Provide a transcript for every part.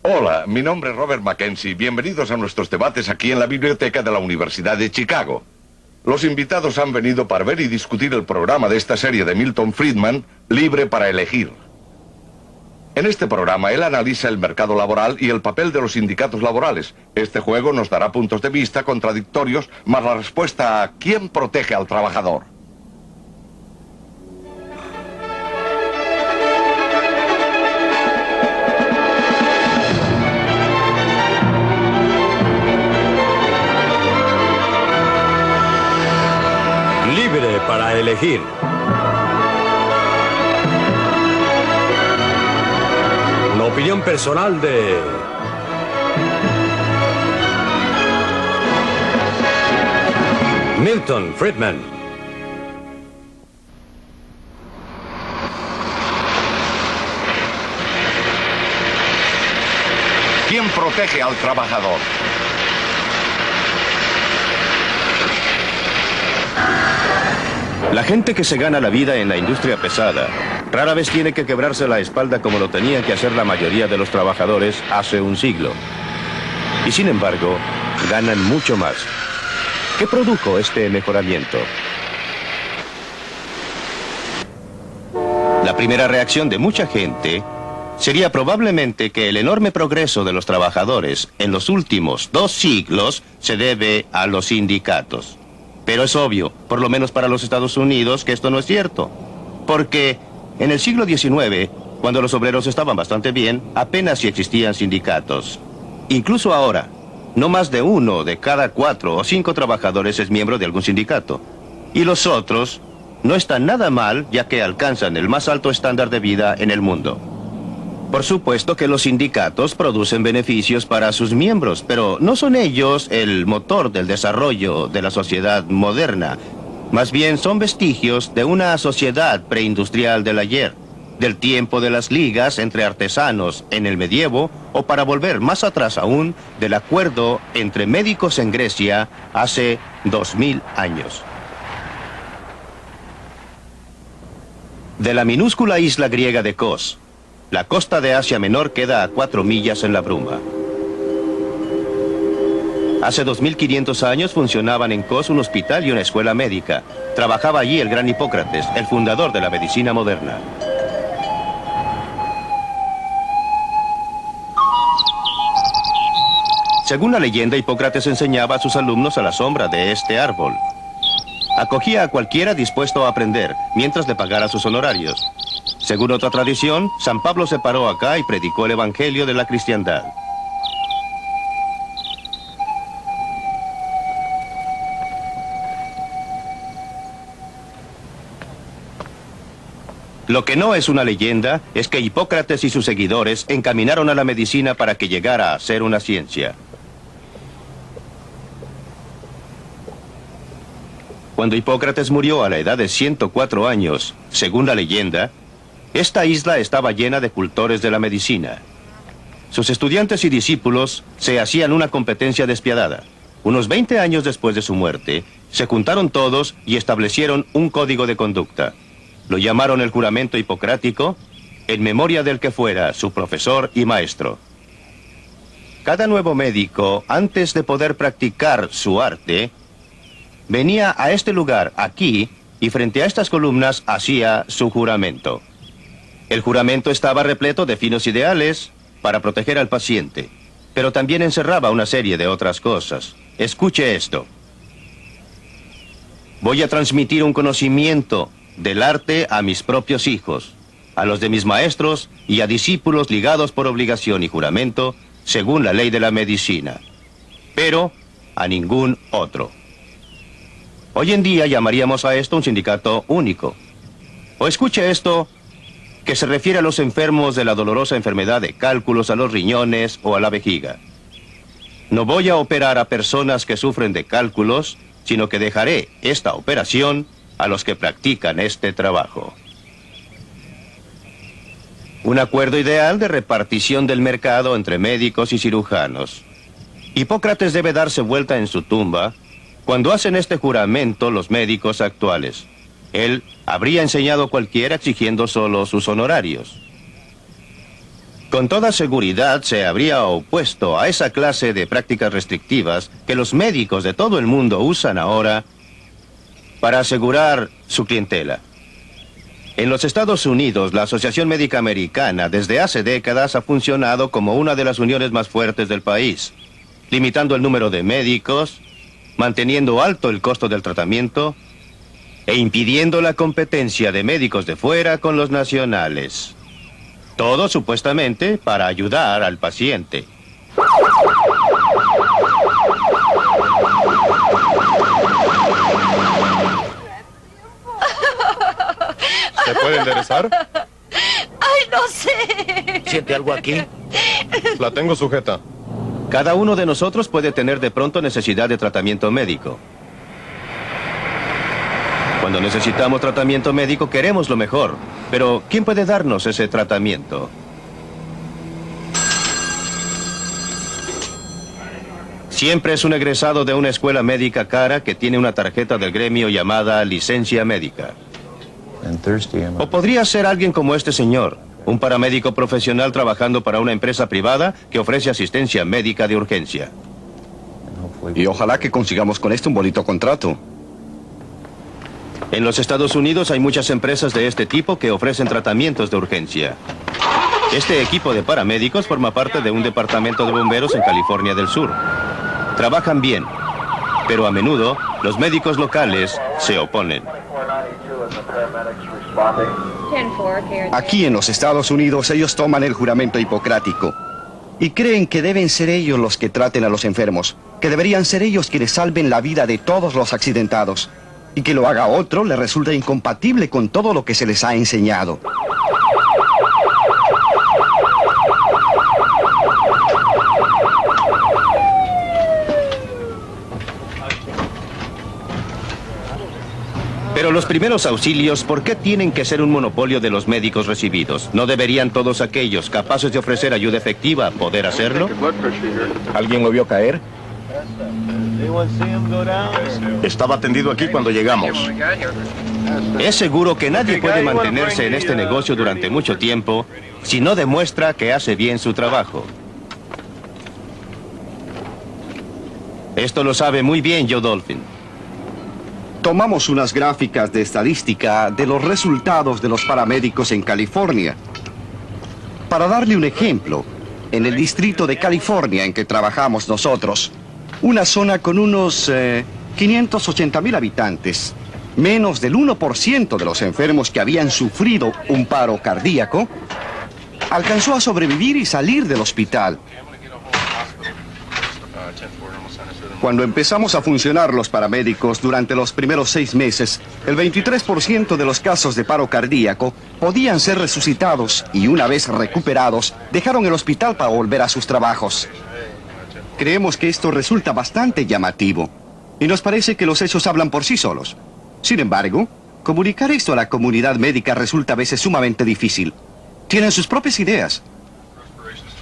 Hola, mi nombre es Robert Mackenzie. Bienvenidos a nuestros debates aquí en la biblioteca de la Universidad de Chicago. Los invitados han venido para ver y discutir el programa de esta serie de Milton Friedman, Libre para Elegir. En este programa, él analiza el mercado laboral y el papel de los sindicatos laborales. Este juego nos dará puntos de vista contradictorios, más la respuesta a ¿quién protege al trabajador? Libre para elegir. Una opinión personal de... Milton Friedman. ¿Quién protege al trabajador? La gente que se gana la vida en la industria pesada rara vez tiene que quebrarse la espalda como lo tenían que hacer la mayoría de los trabajadores hace un siglo. Y sin embargo, ganan mucho más. ¿Qué produjo este mejoramiento? La primera reacción de mucha gente sería probablemente que el enorme progreso de los trabajadores en los últimos 2 siglos se debe a los sindicatos. Pero es obvio, por lo menos para los Estados Unidos, que esto no es cierto. Porque en el siglo XIX, cuando los obreros estaban bastante bien, apenas si existían sindicatos. Incluso ahora, no más de 1 de cada 4 o 5 trabajadores es miembro de algún sindicato. Y los otros no están nada mal, ya que alcanzan el más alto estándar de vida en el mundo. Por supuesto que los sindicatos producen beneficios para sus miembros, pero no son ellos el motor del desarrollo de la sociedad moderna. Más bien son vestigios de una sociedad preindustrial del ayer, del tiempo de las ligas entre artesanos en el medievo, o para volver más atrás aún, del acuerdo entre médicos en Grecia hace 2000 años. De la minúscula isla griega de Kos, la costa de Asia Menor queda a 4 millas en la bruma. Hace 2500 años funcionaban en Kos un hospital y una escuela médica. Trabajaba allí el gran Hipócrates, el fundador de la medicina moderna. Según la leyenda, Hipócrates enseñaba a sus alumnos a la sombra de este árbol. Acogía a cualquiera dispuesto a aprender, mientras le pagara sus honorarios. Según otra tradición, San Pablo se paró acá y predicó el evangelio de la cristiandad. Lo que no es una leyenda es que Hipócrates y sus seguidores encaminaron a la medicina para que llegara a ser una ciencia. Cuando Hipócrates murió a la edad de 104 años, según la leyenda, esta isla estaba llena de cultores de la medicina. Sus estudiantes y discípulos se hacían una competencia despiadada. Unos 20 años después de su muerte, se juntaron todos y establecieron un código de conducta. Lo llamaron el juramento hipocrático, en memoria del que fuera su profesor y maestro. Cada nuevo médico, antes de poder practicar su arte, venía a este lugar, aquí, y frente a estas columnas hacía su juramento. El juramento estaba repleto de finos ideales para proteger al paciente, pero también encerraba una serie de otras cosas. Escuche esto. Voy a transmitir un conocimiento del arte a mis propios hijos, a los de mis maestros y a discípulos ligados por obligación y juramento, según la ley de la medicina, pero a ningún otro. Hoy en día llamaríamos a esto un sindicato único. O escuche esto, que se refiere a los enfermos de la dolorosa enfermedad de cálculos a los riñones o a la vejiga. No voy a operar a personas que sufren de cálculos, sino que dejaré esta operación a los que practican este trabajo. Un acuerdo ideal de repartición del mercado entre médicos y cirujanos. Hipócrates debe darse vuelta en su tumba cuando hacen este juramento los médicos actuales. Él habría enseñado a cualquiera exigiendo solo sus honorarios. Con toda seguridad se habría opuesto a esa clase de prácticas restrictivas que los médicos de todo el mundo usan ahora para asegurar su clientela. En los Estados Unidos, la Asociación Médica Americana desde hace décadas ha funcionado como una de las uniones más fuertes del país, limitando el número de médicos, manteniendo alto el costo del tratamiento e impidiendo la competencia de médicos de fuera con los nacionales. Todo supuestamente para ayudar al paciente. ¿Se puede enderezar? ¡Ay, no sé! ¿Siente algo aquí? La tengo sujeta. Cada uno de nosotros puede tener de pronto necesidad de tratamiento médico. Cuando necesitamos tratamiento médico queremos lo mejor, pero ¿quién puede darnos ese tratamiento? Siempre es un egresado de una escuela médica cara que tiene una tarjeta del gremio llamada licencia médica. O podría ser alguien como este señor, un paramédico profesional trabajando para una empresa privada que ofrece asistencia médica de urgencia. Y ojalá que consigamos con esto un bonito contrato. En los Estados Unidos hay muchas empresas de este tipo que ofrecen tratamientos de urgencia. Este equipo de paramédicos forma parte de un departamento de bomberos en California del Sur. Trabajan bien, pero a menudo los médicos locales se oponen. Aquí en los Estados Unidos ellos toman el juramento hipocrático y creen que deben ser ellos los que traten a los enfermos, que deberían ser ellos quienes salven la vida de todos los accidentados, y que lo haga otro le resulta incompatible con todo lo que se les ha enseñado. Pero los primeros auxilios, ¿por qué tienen que ser un monopolio de los médicos recibidos? ¿No deberían todos aquellos capaces de ofrecer ayuda efectiva poder hacerlo? ¿Alguien lo vio caer? Estaba tendido aquí cuando llegamos. Es seguro que nadie puede mantenerse en este negocio durante mucho tiempo si no demuestra que hace bien su trabajo. Esto lo sabe muy bien Joe Dolphin. Tomamos unas gráficas de estadística de los resultados de los paramédicos en California. Para darle un ejemplo, en el distrito de California en que trabajamos nosotros, una zona con unos 580,000 habitantes, menos del 1% de los enfermos que habían sufrido un paro cardíaco, alcanzó a sobrevivir y salir del hospital. Cuando empezamos a funcionar los paramédicos durante los primeros 6 meses, el 23% de los casos de paro cardíaco podían ser resucitados y una vez recuperados, dejaron el hospital para volver a sus trabajos. Creemos que esto resulta bastante llamativo y nos parece que los hechos hablan por sí solos. Sin embargo, comunicar esto a la comunidad médica resulta a veces sumamente difícil. Tienen sus propias ideas.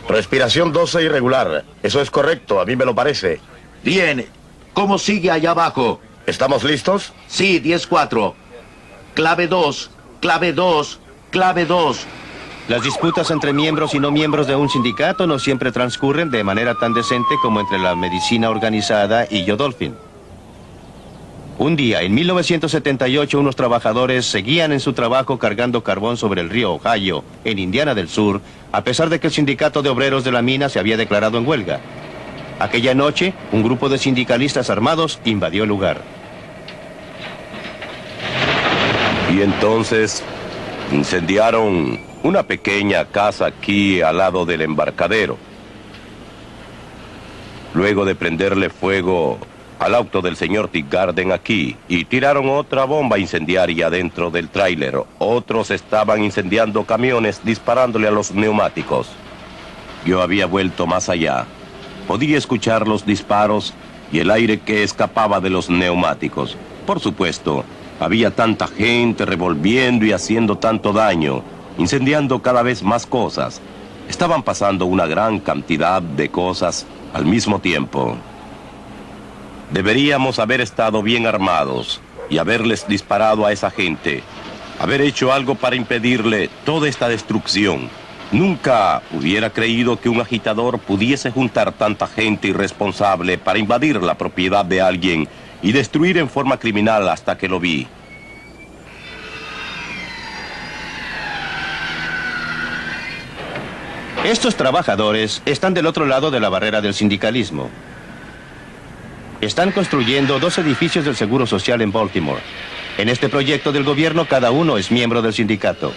Respiración 12 irregular. Eso es correcto, a mí me lo parece. Bien. ¿Cómo sigue allá abajo? ¿Estamos listos? Sí, 10-4. Clave 2, clave 2, clave 2. Las disputas entre miembros y no miembros de un sindicato no siempre transcurren de manera tan decente como entre la medicina organizada y Joe Dolphin. Un día, en 1978, unos trabajadores seguían en su trabajo cargando carbón sobre el río Ohio, en Indiana del Sur, a pesar de que el sindicato de obreros de la mina se había declarado en huelga. Aquella noche, un grupo de sindicalistas armados invadió el lugar. Y entonces incendiaron una pequeña casa aquí al lado del embarcadero. Luego de prenderle fuego al auto del señor Teagarden aquí, y tiraron otra bomba incendiaria dentro del tráiler. Otros estaban incendiando camiones disparándole a los neumáticos. Yo había vuelto más allá. Podía escuchar los disparos y el aire que escapaba de los neumáticos. Por supuesto, había tanta gente revolviendo y haciendo tanto daño, incendiando cada vez más cosas. Estaban pasando una gran cantidad de cosas al mismo tiempo. Deberíamos haber estado bien armados y haberles disparado a esa gente, haber hecho algo para impedirle toda esta destrucción. Nunca hubiera creído que un agitador pudiese juntar tanta gente irresponsable para invadir la propiedad de alguien y destruir en forma criminal hasta que lo vi. Estos trabajadores están del otro lado de la barrera del sindicalismo. Están construyendo 2 edificios del Seguro Social en Baltimore. En este proyecto del gobierno, cada uno es miembro del sindicato.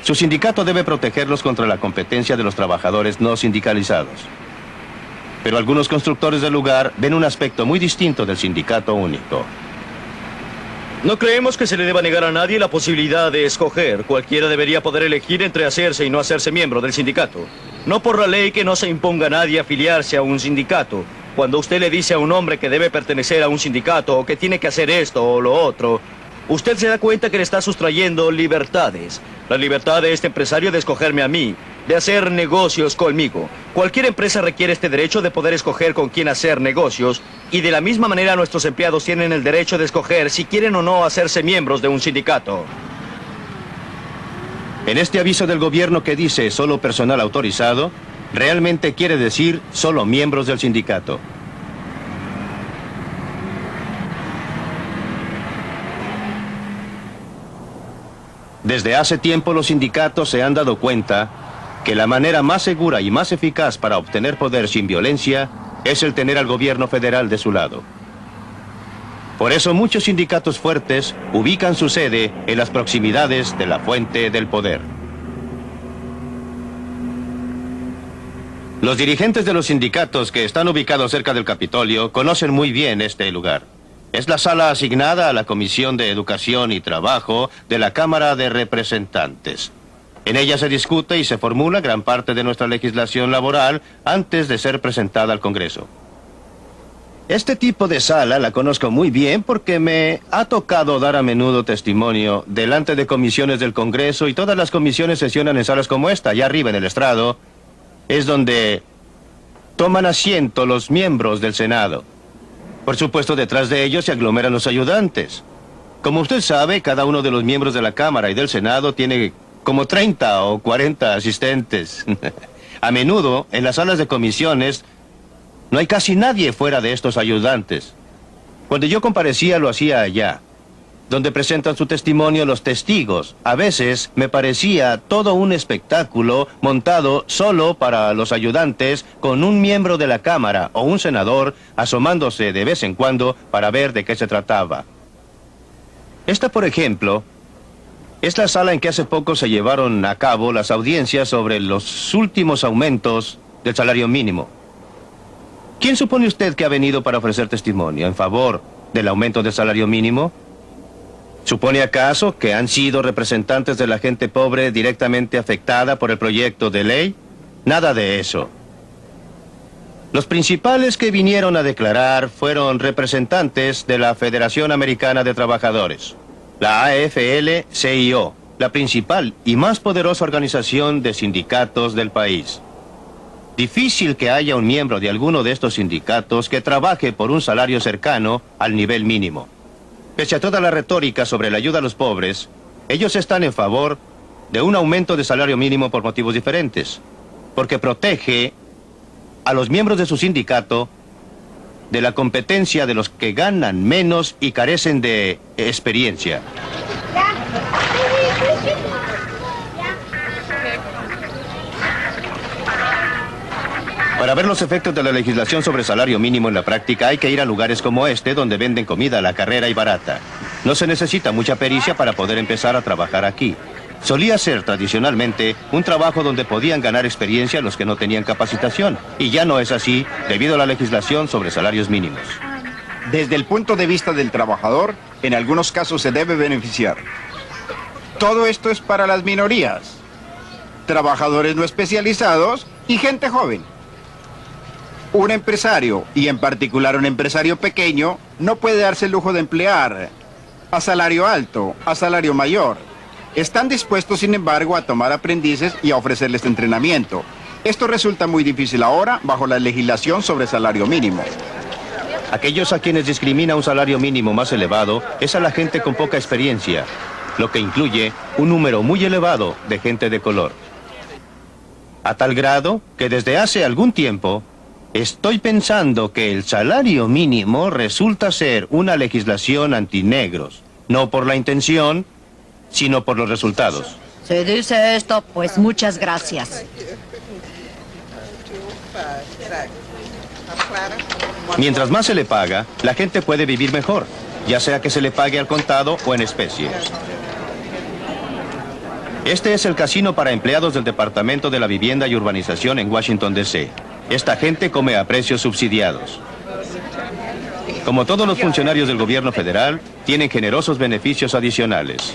Su sindicato debe protegerlos contra la competencia de los trabajadores no sindicalizados. Pero algunos constructores del lugar ven un aspecto muy distinto del sindicato único. No creemos que se le deba negar a nadie la posibilidad de escoger. Cualquiera debería poder elegir entre hacerse y no hacerse miembro del sindicato. No por la ley que no se imponga a nadie afiliarse a un sindicato. Cuando usted le dice a un hombre que debe pertenecer a un sindicato o que tiene que hacer esto o lo otro, usted se da cuenta que le está sustrayendo libertades. La libertad de este empresario de escogerme a mí, de hacer negocios conmigo. Cualquier empresa requiere este derecho de poder escoger con quién hacer negocios, y de la misma manera nuestros empleados tienen el derecho de escoger si quieren o no hacerse miembros de un sindicato. En este aviso del gobierno que dice solo personal autorizado, realmente quiere decir solo miembros del sindicato. Desde hace tiempo los sindicatos se han dado cuenta que la manera más segura y más eficaz para obtener poder sin violencia es el tener al gobierno federal de su lado. Por eso muchos sindicatos fuertes ubican su sede en las proximidades de la fuente del poder. Los dirigentes de los sindicatos que están ubicados cerca del Capitolio conocen muy bien este lugar. Es la sala asignada a la Comisión de Educación y Trabajo de la Cámara de Representantes. En ella se discute y se formula gran parte de nuestra legislación laboral antes de ser presentada al Congreso. Este tipo de sala la conozco muy bien porque me ha tocado dar a menudo testimonio delante de comisiones del Congreso, y todas las comisiones sesionan en salas como esta. Allá arriba en el estrado es donde toman asiento los miembros del Senado. Por supuesto, detrás de ellos se aglomeran los ayudantes. Como usted sabe, cada uno de los miembros de la Cámara y del Senado tiene como 30 o 40 asistentes. A menudo, en las salas de comisiones, no hay casi nadie fuera de estos ayudantes. Cuando yo comparecía, lo hacía allá, donde presentan su testimonio los testigos. A veces me parecía todo un espectáculo montado solo para los ayudantes, con un miembro de la Cámara o un senador asomándose de vez en cuando para ver de qué se trataba. Esta, por ejemplo, es la sala en que hace poco se llevaron a cabo las audiencias sobre los últimos aumentos del salario mínimo. ¿Quién supone usted que ha venido para ofrecer testimonio en favor del aumento del salario mínimo? ¿Supone acaso que han sido representantes de la gente pobre directamente afectada por el proyecto de ley? Nada de eso. Los principales que vinieron a declarar fueron representantes de la Federación Americana de Trabajadores, la AFL-CIO, la principal y más poderosa organización de sindicatos del país. Difícil que haya un miembro de alguno de estos sindicatos que trabaje por un salario cercano al nivel mínimo. Pese a toda la retórica sobre la ayuda a los pobres, ellos están en favor de un aumento de salario mínimo por motivos diferentes, porque protege a los miembros de su sindicato de la competencia de los que ganan menos y carecen de experiencia. Para ver los efectos de la legislación sobre salario mínimo en la práctica, hay que ir a lugares como este, donde venden comida a la carrera y barata. No se necesita mucha pericia para poder empezar a trabajar aquí. Solía ser tradicionalmente un trabajo donde podían ganar experiencia los que no tenían capacitación, y ya no es así debido a la legislación sobre salarios mínimos. Desde el punto de vista del trabajador, en algunos casos se debe beneficiar. Todo esto es para las minorías, trabajadores no especializados y gente joven. Un empresario, y en particular un empresario pequeño, no puede darse el lujo de emplear a salario alto, a salario mayor. Están dispuestos, sin embargo, a tomar aprendices y a ofrecerles entrenamiento. Esto resulta muy difícil ahora bajo la legislación sobre salario mínimo. Aquellos a quienes discrimina un salario mínimo más elevado es a la gente con poca experiencia, lo que incluye un número muy elevado de gente de color. A tal grado que desde hace algún tiempo estoy pensando que el salario mínimo resulta ser una legislación antinegros. No por la intención, sino por los resultados. Si dice esto, pues muchas gracias. Mientras más se le paga, la gente puede vivir mejor, ya sea que se le pague al contado o en especie. Este es el casino para empleados del Departamento de la Vivienda y Urbanización en Washington, D.C. Esta gente come a precios subsidiados. Como todos los funcionarios del gobierno federal, tienen generosos beneficios adicionales.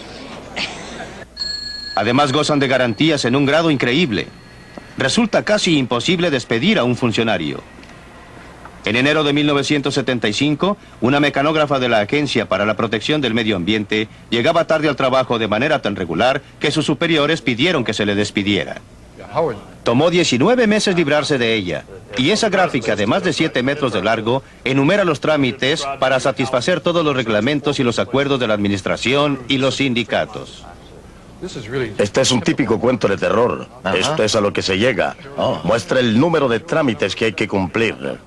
Además, gozan de garantías en un grado increíble. Resulta casi imposible despedir a un funcionario. En enero de 1975, una mecanógrafa de la Agencia para la Protección del Medio Ambiente llegaba tarde al trabajo de manera tan regular que sus superiores pidieron que se le despidiera. Tomó 19 meses librarse de ella, y esa gráfica de más de 7 metros de largo enumera los trámites para satisfacer todos los reglamentos y los acuerdos de la administración y los sindicatos. Este es un típico cuento de terror. Esto es a lo que se llega. Muestra el número de trámites que hay que cumplir.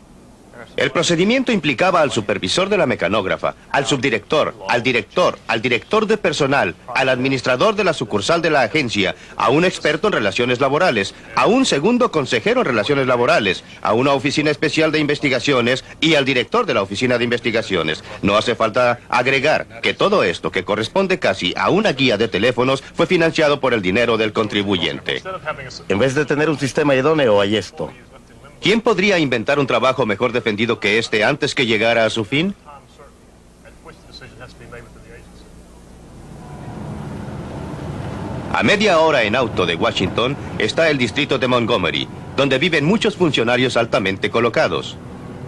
El procedimiento implicaba al supervisor de la mecanógrafa, al subdirector, al director de personal, al administrador de la sucursal de la agencia, a un experto en relaciones laborales, a un segundo consejero en relaciones laborales, a una oficina especial de investigaciones y al director de la oficina de investigaciones. No hace falta agregar que todo esto, que corresponde casi a una guía de teléfonos, fue financiado por el dinero del contribuyente. En vez de tener un sistema idóneo, hay esto. ¿Quién podría inventar un trabajo mejor defendido que este antes que llegara a su fin? A media hora en auto de Washington está el distrito de Montgomery, donde viven muchos funcionarios altamente colocados.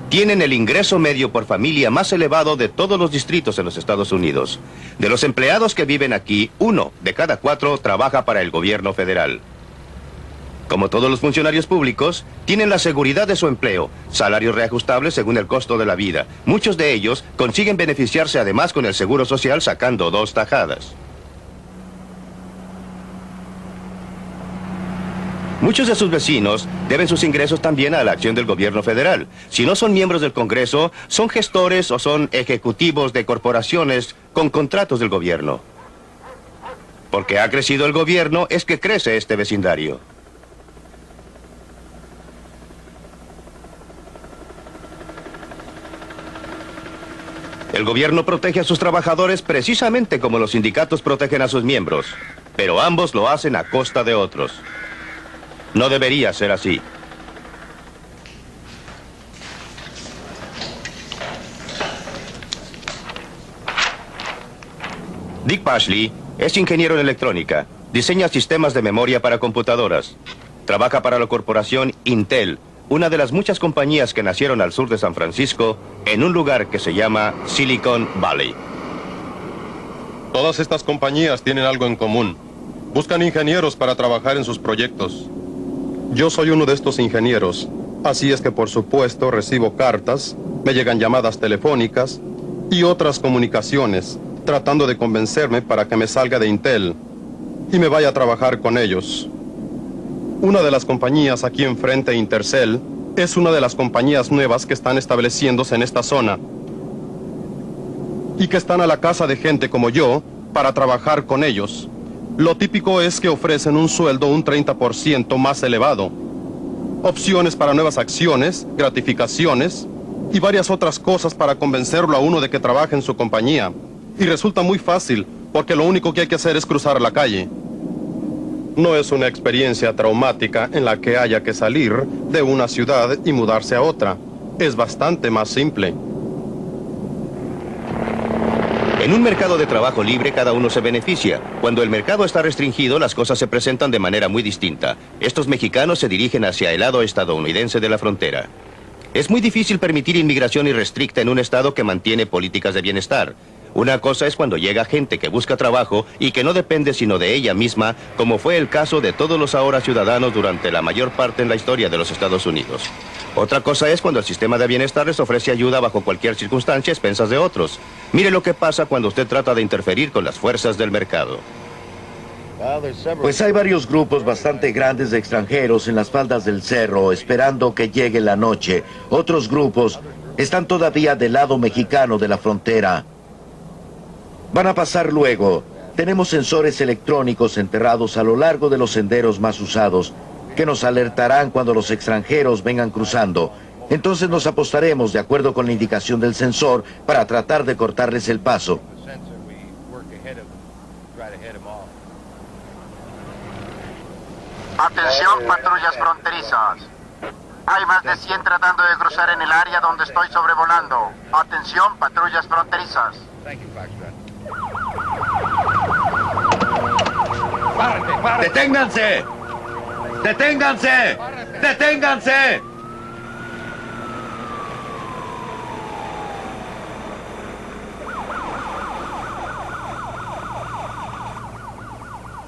Tienen el ingreso medio por familia más elevado de todos los distritos en los Estados Unidos. De los empleados que viven aquí, 1 de cada 4 trabaja para el gobierno federal. Como todos los funcionarios públicos, tienen la seguridad de su empleo, salarios reajustables según el costo de la vida. Muchos de ellos consiguen beneficiarse además con el seguro social sacando 2 tajadas. Muchos de sus vecinos deben sus ingresos también a la acción del gobierno federal. Si no son miembros del Congreso, son gestores o son ejecutivos de corporaciones con contratos del gobierno. Porque ha crecido el gobierno, es que crece este vecindario. El gobierno protege a sus trabajadores precisamente como los sindicatos protegen a sus miembros, pero ambos lo hacen a costa de otros. No debería ser así. Dick Pashley es ingeniero en electrónica, diseña sistemas de memoria para computadoras. Trabaja para la corporación Intel, una de las muchas compañías que nacieron al sur de San Francisco, en un lugar que se llama Silicon Valley. Todas estas compañías tienen algo en común. Buscan ingenieros para trabajar en sus proyectos. Yo soy uno de estos ingenieros, así es que por supuesto recibo cartas, me llegan llamadas telefónicas y otras comunicaciones, tratando de convencerme para que me salga de Intel y me vaya a trabajar con ellos. Una de las compañías aquí enfrente, Intercell, es una de las compañías nuevas que están estableciéndose en esta zona y que están a la casa de gente como yo para trabajar con ellos. Lo típico es que ofrecen un sueldo un 30% más elevado, opciones para nuevas acciones, gratificaciones y varias otras cosas para convencerlo a uno de que trabaje en su compañía. Y resulta muy fácil, porque lo único que hay que hacer es cruzar la calle. No es una experiencia traumática en la que haya que salir de una ciudad y mudarse a otra. Es bastante más simple. En un mercado de trabajo libre, cada uno se beneficia. Cuando el mercado está restringido, las cosas se presentan de manera muy distinta. Estos mexicanos se dirigen hacia el lado estadounidense de la frontera. Es muy difícil permitir inmigración irrestricta en un estado que mantiene políticas de bienestar. Una cosa es cuando llega gente que busca trabajo y que no depende sino de ella misma, como fue el caso de todos los ahora ciudadanos durante la mayor parte en la historia de los Estados Unidos. Otra cosa es cuando el sistema de bienestar les ofrece ayuda bajo cualquier circunstancia a expensas de otros. Mire lo que pasa cuando usted trata de interferir con las fuerzas del mercado. Pues hay varios grupos bastante grandes de extranjeros en las faldas del cerro esperando que llegue la noche. Otros grupos están todavía del lado mexicano de la frontera. Van a pasar luego. Tenemos sensores electrónicos enterrados a lo largo de los senderos más usados que nos alertarán cuando los extranjeros vengan cruzando. Entonces nos apostaremos de acuerdo con la indicación del sensor para tratar de cortarles el paso. Atención, patrullas fronterizas. Hay más de 100 tratando de cruzar en el área donde estoy sobrevolando. Atención, patrullas fronterizas. ¡Deténganse! ¡Deténganse! ¡Deténganse!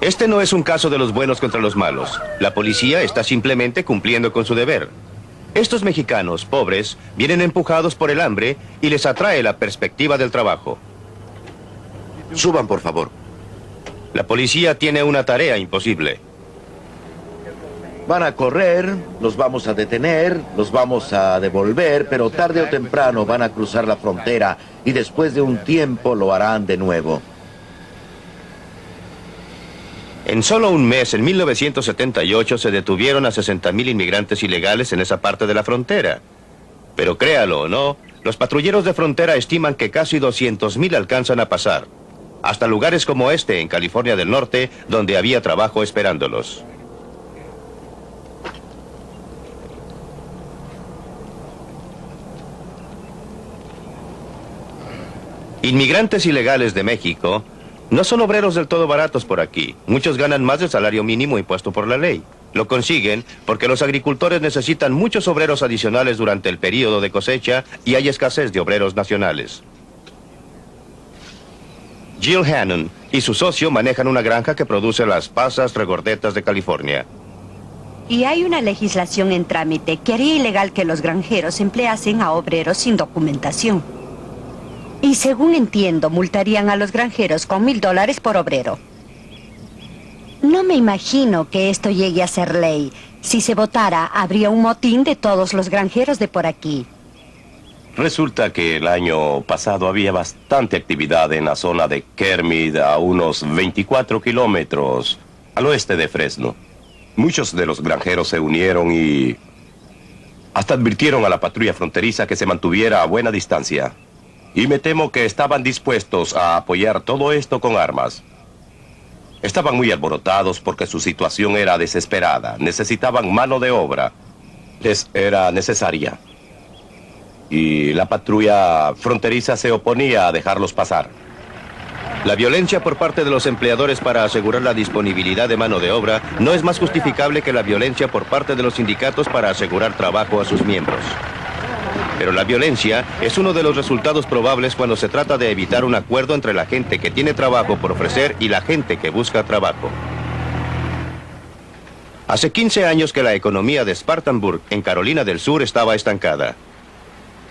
Este no es un caso de los buenos contra los malos. La policía está simplemente cumpliendo con su deber. Estos mexicanos, pobres, vienen empujados por el hambre y les atrae la perspectiva del trabajo. Suban, por favor. La policía tiene una tarea imposible. Van a correr, los vamos a detener, los vamos a devolver, pero tarde o temprano van a cruzar la frontera y después de un tiempo lo harán de nuevo. En solo un mes, en 1978, se detuvieron a 60,000 inmigrantes ilegales en esa parte de la frontera. Pero créalo o no, los patrulleros de frontera estiman que casi 200,000 alcanzan a pasar. Hasta lugares como este, en California del Norte, donde había trabajo esperándolos. Inmigrantes ilegales de México no son obreros del todo baratos por aquí. Muchos ganan más del salario mínimo impuesto por la ley. Lo consiguen porque los agricultores necesitan muchos obreros adicionales durante el período de cosecha y hay escasez de obreros nacionales. Jill Hannon y su socio manejan una granja que produce las pasas regordetas de California. Y hay una legislación en trámite que haría ilegal que los granjeros empleasen a obreros sin documentación. Y según entiendo, multarían a los granjeros con $1,000 por obrero. No me imagino que esto llegue a ser ley. Si se votara, habría un motín de todos los granjeros de por aquí. Resulta que el año pasado había bastante actividad en la zona de Kermit, a unos 24 kilómetros al oeste de Fresno. Muchos de los granjeros se unieron y hasta advirtieron a la patrulla fronteriza que se mantuviera a buena distancia. Y me temo que estaban dispuestos a apoyar todo esto con armas. Estaban muy alborotados porque su situación era desesperada. Necesitaban mano de obra. Les era necesaria. Y la patrulla fronteriza se oponía a dejarlos pasar. La violencia por parte de los empleadores para asegurar la disponibilidad de mano de obra no es más justificable que la violencia por parte de los sindicatos para asegurar trabajo a sus miembros. Pero la violencia es uno de los resultados probables cuando se trata de evitar un acuerdo entre la gente que tiene trabajo por ofrecer y la gente que busca trabajo. Hace 15 años que la economía de Spartanburg, en Carolina del Sur, estaba estancada.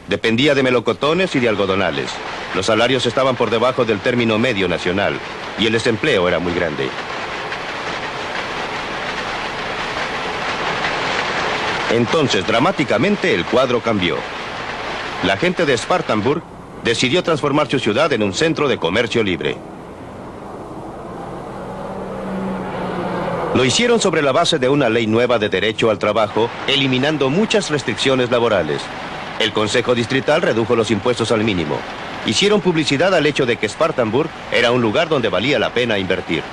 Dependía de melocotones y de algodonales. Los salarios estaban por debajo del término medio nacional y el desempleo era muy grande. Entonces, dramáticamente, el cuadro cambió. La gente de Spartanburg decidió transformar su ciudad en un centro de comercio libre. Lo hicieron sobre la base de una ley nueva de derecho al trabajo, eliminando muchas restricciones laborales. El Consejo Distrital redujo los impuestos al mínimo. Hicieron publicidad al hecho de que Spartanburg era un lugar donde valía la pena invertir.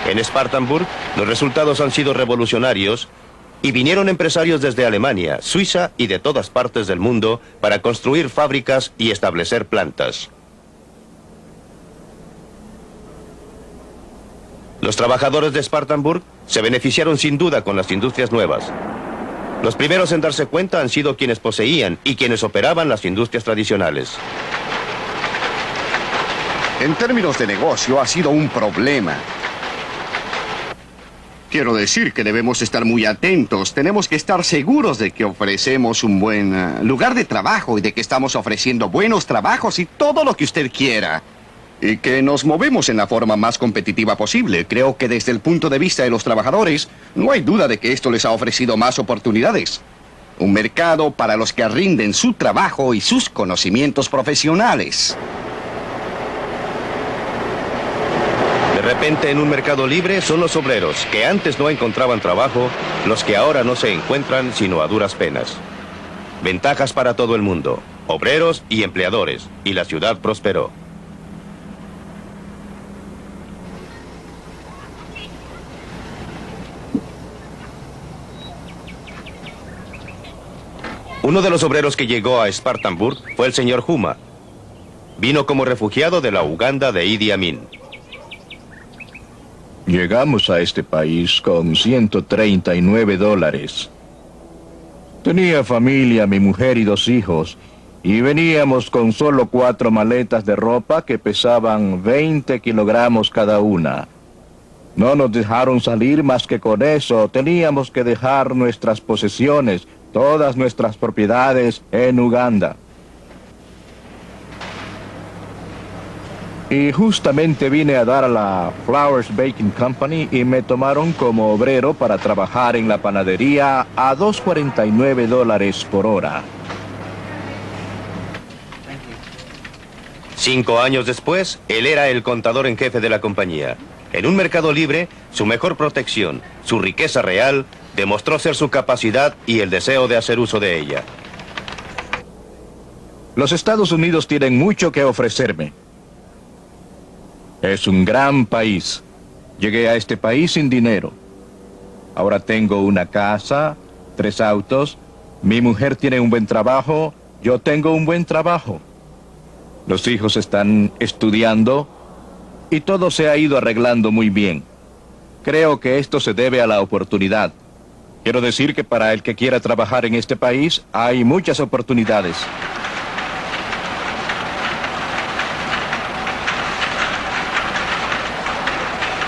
En Spartanburg, los resultados han sido revolucionarios y vinieron empresarios desde Alemania, Suiza y de todas partes del mundo para construir fábricas y establecer plantas. Los trabajadores de Spartanburg se beneficiaron sin duda con las industrias nuevas. Los primeros en darse cuenta han sido quienes poseían y quienes operaban las industrias tradicionales. En términos de negocio ha sido un problema. Quiero decir que debemos estar muy atentos. Tenemos que estar seguros de que ofrecemos un buen lugar de trabajo y de que estamos ofreciendo buenos trabajos y todo lo que usted quiera. y que nos movemos en la forma más competitiva posible. Creo que desde el punto de vista de los trabajadores, no hay duda de que esto les ha ofrecido más oportunidades. Un mercado para los que rinden su trabajo y sus conocimientos profesionales. De repente, en un mercado libre, son los obreros que antes no encontraban trabajo los que ahora no se encuentran sino a duras penas. Ventajas para todo el mundo, obreros y empleadores, y la ciudad prosperó. Uno de los obreros que llegó a Spartanburg fue el señor Huma. Vino como refugiado de la Uganda de Idi Amin. Llegamos a este país con $139. Tenía familia, mi mujer y 2 hijos, y veníamos con solo 4 maletas de ropa que pesaban 20 kilogramos cada una. No nos dejaron salir más que con eso. Teníamos que dejar nuestras posesiones, todas nuestras propiedades en Uganda. Y justamente vine a dar a la Flowers Baking Company y me tomaron como obrero para trabajar en la panadería a $2.49 por hora. 5 años después, él era el contador en jefe de la compañía. En un mercado libre, su mejor protección, su riqueza real, demostró ser su capacidad y el deseo de hacer uso de ella. Los Estados Unidos tienen mucho que ofrecerme. Es un gran país. Llegué a este país sin dinero. Ahora tengo una casa, 3 autos, mi mujer tiene un buen trabajo, yo tengo un buen trabajo. Los hijos están estudiando y todo se ha ido arreglando muy bien. Creo que esto se debe a la oportunidad. Quiero decir que para el que quiera trabajar en este país hay muchas oportunidades.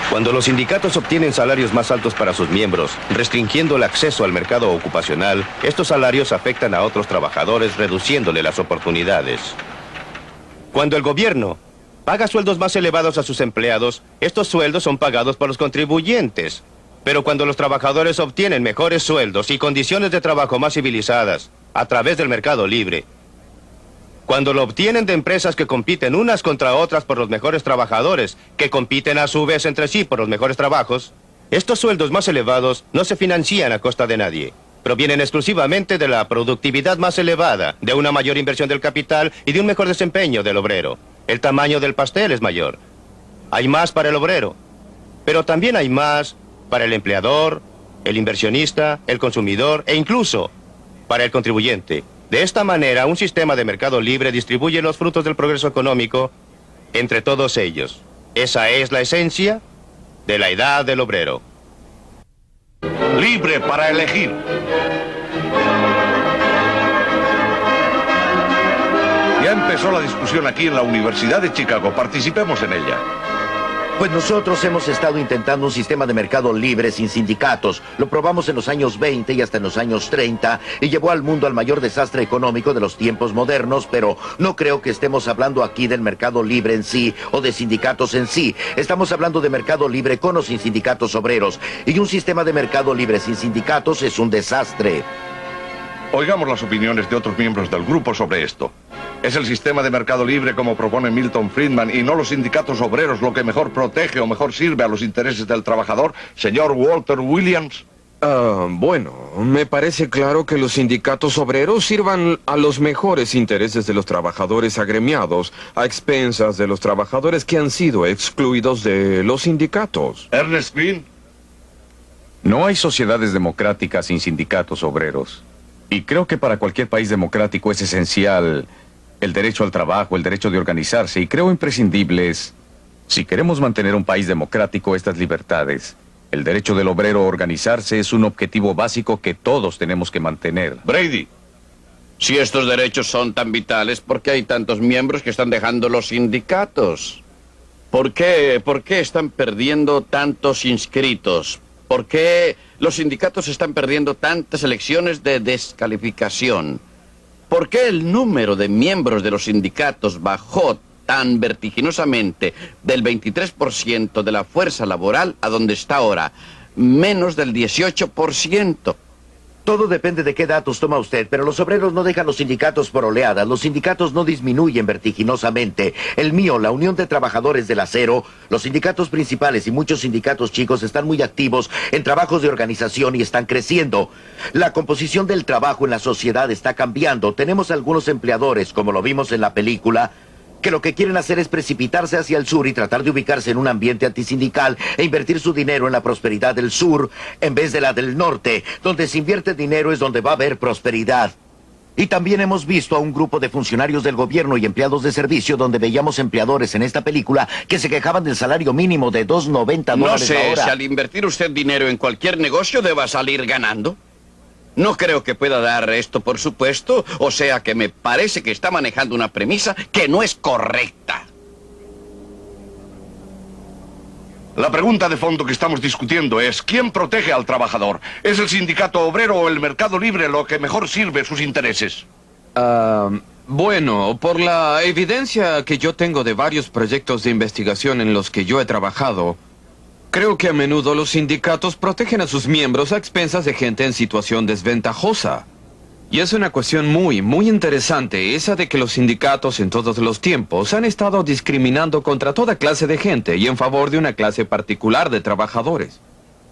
Cuando los sindicatos obtienen salarios más altos para sus miembros, restringiendo el acceso al mercado ocupacional, estos salarios afectan a otros trabajadores, reduciéndole las oportunidades. Cuando el gobierno paga sueldos más elevados a sus empleados, estos sueldos son pagados por los contribuyentes. Pero cuando los trabajadores obtienen mejores sueldos y condiciones de trabajo más civilizadas a través del mercado libre, cuando lo obtienen de empresas que compiten unas contra otras por los mejores trabajadores, que compiten a su vez entre sí por los mejores trabajos, estos sueldos más elevados no se financian a costa de nadie. Provienen exclusivamente de la productividad más elevada, de una mayor inversión del capital y de un mejor desempeño del obrero. El tamaño del pastel es mayor. Hay más para el obrero, pero también hay más para el empleador, el inversionista, el consumidor e incluso para el contribuyente. De esta manera, un sistema de mercado libre distribuye los frutos del progreso económico entre todos ellos. Esa es la esencia de la edad del obrero. Libre para elegir. Ya empezó la discusión aquí en la Universidad de Chicago. Participemos en ella. Pues nosotros hemos estado intentando un sistema de mercado libre sin sindicatos. Lo probamos en los años 20 y hasta en los años 30 y llevó al mundo al mayor desastre económico de los tiempos modernos, pero no creo que estemos hablando aquí del mercado libre en sí o de sindicatos en sí. Estamos hablando de mercado libre con o sin sindicatos obreros. Y un sistema de mercado libre sin sindicatos es un desastre. Oigamos las opiniones de otros miembros del grupo sobre esto. ¿Es el sistema de mercado libre como propone Milton Friedman y no los sindicatos obreros lo que mejor protege o mejor sirve a los intereses del trabajador, señor Walter Williams? Bueno, me parece claro que los sindicatos obreros sirvan a los mejores intereses de los trabajadores agremiados, a expensas de los trabajadores que han sido excluidos de los sindicatos. Ernest Green. No hay sociedades democráticas sin sindicatos obreros. Y creo que para cualquier país democrático es esencial el derecho al trabajo, el derecho de organizarse, y creo imprescindibles, si queremos mantener un país democrático, estas libertades. El derecho del obrero a organizarse es un objetivo básico que todos tenemos que mantener. Brady. Si estos derechos son tan vitales, ¿por qué hay tantos miembros que están dejando los sindicatos? ¿Por qué están perdiendo tantos inscritos? ¿Por qué los sindicatos están perdiendo tantas elecciones de descalificación? ¿Por qué el número de miembros de los sindicatos bajó tan vertiginosamente del 23% de la fuerza laboral a donde está ahora, menos del 18%. Todo depende de qué datos toma usted, pero los obreros no dejan los sindicatos por oleadas. Los sindicatos no disminuyen vertiginosamente. El mío, la Unión de Trabajadores del Acero, los sindicatos principales y muchos sindicatos chicos están muy activos en trabajos de organización y están creciendo. La composición del trabajo en la sociedad está cambiando. Tenemos algunos empleadores, como lo vimos en la película, que lo que quieren hacer es precipitarse hacia el sur y tratar de ubicarse en un ambiente antisindical e invertir su dinero en la prosperidad del sur en vez de la del norte. Donde se invierte dinero es donde va a haber prosperidad. Y también hemos visto a un grupo de funcionarios del gobierno y empleados de servicio donde veíamos empleadores en esta película que se quejaban del salario mínimo de $2.90 No la sé hora. si al invertir usted dinero en cualquier negocio deba salir ganando. No creo que pueda dar esto por supuesto, o sea que me parece que está manejando una premisa que no es correcta. La pregunta de fondo que estamos discutiendo es, ¿quién protege al trabajador? ¿Es el sindicato obrero o el mercado libre lo que mejor sirve sus intereses? Bueno, por la evidencia que yo tengo de varios proyectos de investigación en los que yo he trabajado, creo que a menudo los sindicatos protegen a sus miembros a expensas de gente en situación desventajosa. Y es una cuestión muy interesante, esa de que los sindicatos en todos los tiempos han estado discriminando contra toda clase de gente y en favor de una clase particular de trabajadores.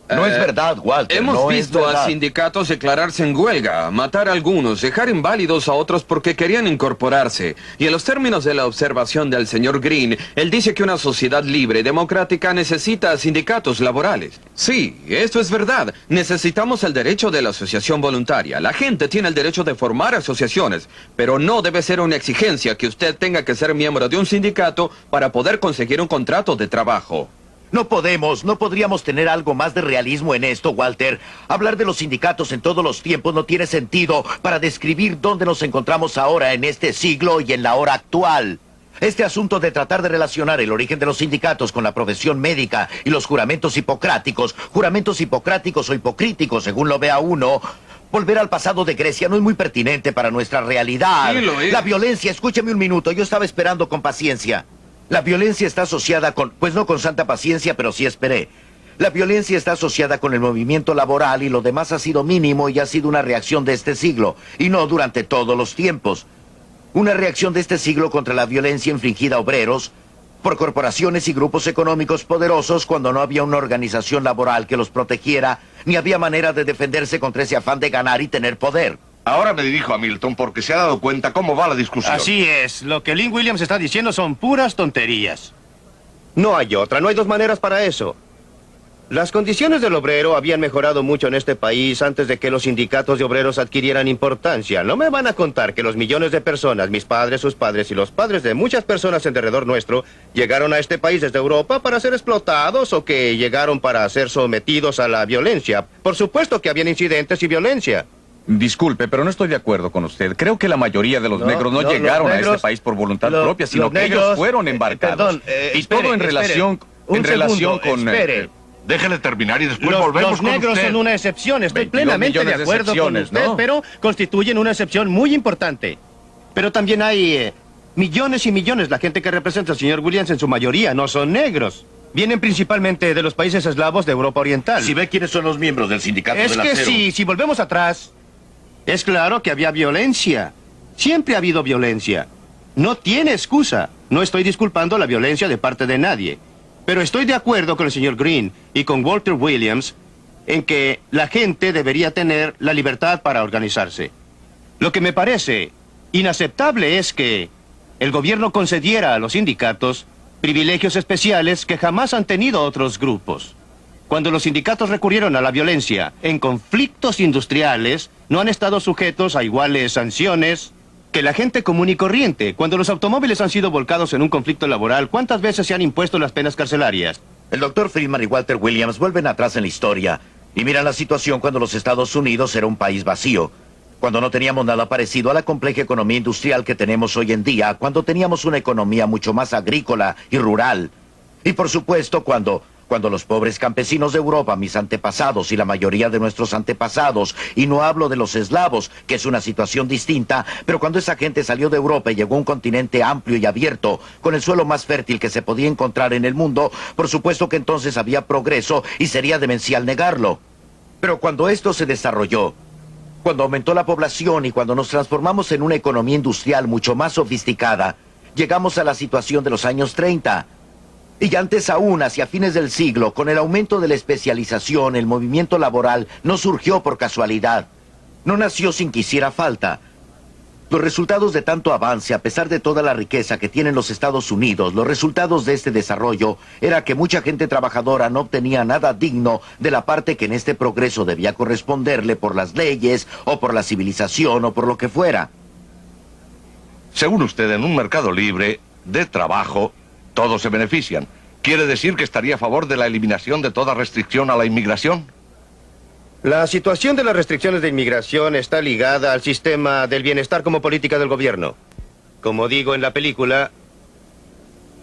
No es verdad, Walter. Hemos no es visto verdad. a sindicatos declararse en huelga, matar a algunos, dejar inválidos a otros porque querían incorporarse. Y en los términos de la observación del señor Green, él dice que una sociedad libre y democrática necesita sindicatos laborales. Sí, esto es verdad. Necesitamos el derecho de la asociación voluntaria. La gente tiene el derecho de formar asociaciones, pero no debe ser una exigencia que usted tenga que ser miembro de un sindicato para poder conseguir un contrato de trabajo. No podríamos tener algo más de realismo en esto, Walter. Hablar de los sindicatos en todos los tiempos no tiene sentido para describir dónde nos encontramos ahora en este siglo y en la hora actual. Este asunto de tratar de relacionar el origen de los sindicatos con la profesión médica y los juramentos hipocráticos o hipocríticos, según lo vea uno, volver al pasado de Grecia no es muy pertinente para nuestra realidad. Sí, lo es. La violencia, escúcheme un minuto, yo estaba esperando con paciencia. La violencia está asociada con, pues no con santa paciencia, pero sí esperé. La violencia está asociada con el movimiento laboral y lo demás ha sido mínimo y ha sido una reacción de este siglo, y no durante todos los tiempos. Una reacción de este siglo contra la violencia infligida a obreros por corporaciones y grupos económicos poderosos cuando no había una organización laboral que los protegiera, ni había manera de defenderse contra ese afán de ganar y tener poder. Ahora me dirijo a Milton porque se ha dado cuenta cómo va la discusión. Así es. Lo que Lynn Williams está diciendo son puras tonterías. No hay otra, no hay dos maneras para eso. Las condiciones del obrero habían mejorado mucho en este país antes de que los sindicatos de obreros adquirieran importancia. No me van a contar que los millones de personas, mis padres, sus padres y los padres de muchas personas en derredor nuestro, llegaron a este país desde Europa para ser explotados o que llegaron para ser sometidos a la violencia. Por supuesto que habían incidentes y violencia. Disculpe, pero no estoy de acuerdo con usted. Creo que la mayoría de los negros no llegaron a este país por voluntad propia, sino que ellos fueron embarcados. Y todo en relación con... Déjele terminar y después volvemos Los con negros usted. son una excepción, estoy plenamente de millones de acuerdo con excepciones, usted, ¿no? pero constituyen una excepción muy importante. Pero también hay millones y millones. La gente que representa al señor Williams en su mayoría no son negros. Vienen principalmente de los países eslavos de Europa Oriental. Si ve quiénes son los miembros del sindicato Es del que acero. si volvemos atrás, es claro que había violencia. Siempre ha habido violencia. No tiene excusa. No estoy disculpando la violencia de parte de nadie. Pero estoy de acuerdo con el señor Green y con Walter Williams en que la gente debería tener la libertad para organizarse. Lo que me parece inaceptable es que el gobierno concediera a los sindicatos privilegios especiales que jamás han tenido otros grupos. Cuando los sindicatos recurrieron a la violencia en conflictos industriales, no han estado sujetos a iguales sanciones que la gente común y corriente. Cuando los automóviles han sido volcados en un conflicto laboral, ¿cuántas veces se han impuesto las penas carcelarias? El doctor Friedman y Walter Williams vuelven atrás en la historia y miran la situación cuando los Estados Unidos era un país vacío, cuando no teníamos nada parecido a la compleja economía industrial que tenemos hoy en día, cuando teníamos una economía mucho más agrícola y rural. Y por supuesto, cuando Cuando los pobres campesinos de Europa, mis antepasados y la mayoría de nuestros antepasados, y no hablo de los eslavos, que es una situación distinta, pero cuando esa gente salió de Europa y llegó a un continente amplio y abierto, con el suelo más fértil que se podía encontrar en el mundo, por supuesto que entonces había progreso y sería demencial negarlo. Pero cuando esto se desarrolló, cuando aumentó la población y cuando nos transformamos en una economía industrial mucho más sofisticada, llegamos a la situación de los años 30. Y antes aún, hacia fines del siglo, con el aumento de la especialización, el movimiento laboral no surgió por casualidad. No nació sin que hiciera falta. Los resultados de tanto avance, a pesar de toda la riqueza que tienen los Estados Unidos, los resultados de este desarrollo era que mucha gente trabajadora no obtenía nada digno de la parte que en este progreso debía corresponderle por las leyes, o por la civilización, o por lo que fuera. Según usted, en un mercado libre de trabajo, todos se benefician. ¿Quiere decir que estaría a favor de la eliminación de toda restricción a la inmigración? La situación de las restricciones de inmigración está ligada al sistema del bienestar como política del gobierno. Como digo en la película,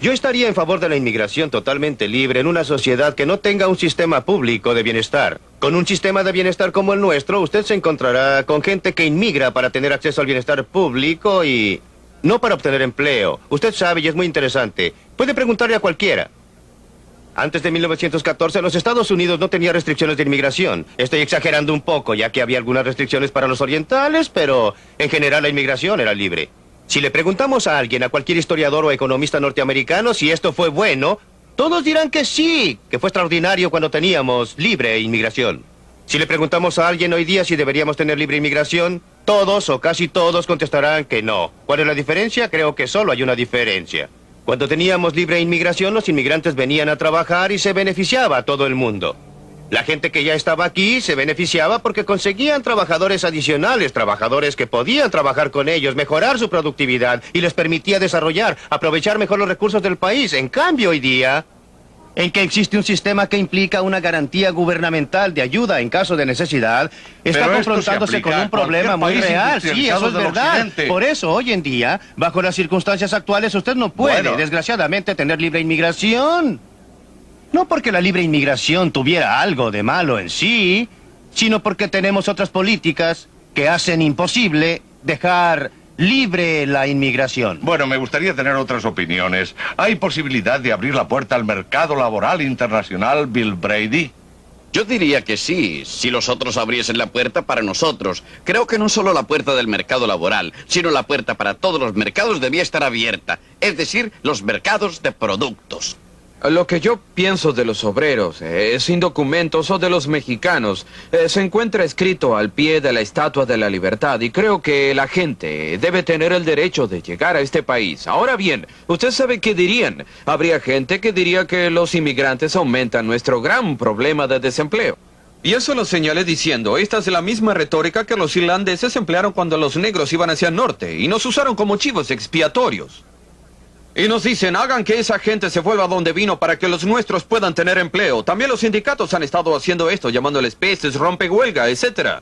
yo estaría en favor de la inmigración totalmente libre en una sociedad que no tenga un sistema público de bienestar. Con un sistema de bienestar como el nuestro, usted se encontrará con gente que inmigra para tener acceso al bienestar público y no para obtener empleo. Usted sabe, y es muy interesante, puede preguntarle a cualquiera. Antes de 1914, los Estados Unidos no tenía restricciones de inmigración. Estoy exagerando un poco, ya que había algunas restricciones para los orientales, pero en general la inmigración era libre. Si le preguntamos a alguien, a cualquier historiador o economista norteamericano, si esto fue bueno, todos dirán que sí, que fue extraordinario cuando teníamos libre inmigración. Si le preguntamos a alguien hoy día si deberíamos tener libre inmigración, todos o casi todos contestarán que no. ¿Cuál es la diferencia? Creo que solo hay una diferencia. Cuando teníamos libre inmigración, los inmigrantes venían a trabajar y se beneficiaba a todo el mundo. La gente que ya estaba aquí se beneficiaba porque conseguían trabajadores adicionales, trabajadores que podían trabajar con ellos, mejorar su productividad y les permitía desarrollar, aprovechar mejor los recursos del país. En cambio, hoy día, en que existe un sistema que implica una garantía gubernamental de ayuda en caso de necesidad, está confrontándose con un problema muy real. Sí, eso es verdad. Por eso, hoy en día, bajo las circunstancias actuales, usted no puede, desgraciadamente, tener libre inmigración. No porque la libre inmigración tuviera algo de malo en sí, sino porque tenemos otras políticas que hacen imposible dejar libre la inmigración. Bueno, me gustaría tener otras opiniones. ¿Hay posibilidad de abrir la puerta al mercado laboral internacional, Bill Brady? Yo diría que sí, si los otros abriesen la puerta para nosotros. Creo que no solo la puerta del mercado laboral, sino la puerta para todos los mercados debía estar abierta. Es decir, los mercados de productos. Lo que yo pienso de los obreros, sin documentos, o de los mexicanos, se encuentra escrito al pie de la Estatua de la Libertad, y creo que la gente debe tener el derecho de llegar a este país. Ahora bien, ¿usted sabe qué dirían? Habría gente que diría que los inmigrantes aumentan nuestro gran problema de desempleo. Y eso lo señalé diciendo, esta es la misma retórica que los irlandeses emplearon cuando los negros iban hacia el norte, y nos usaron como chivos expiatorios. Y nos dicen, hagan que esa gente se vuelva donde vino para que los nuestros puedan tener empleo. También los sindicatos han estado haciendo esto, llamándoles pestes, rompehuelga, etc.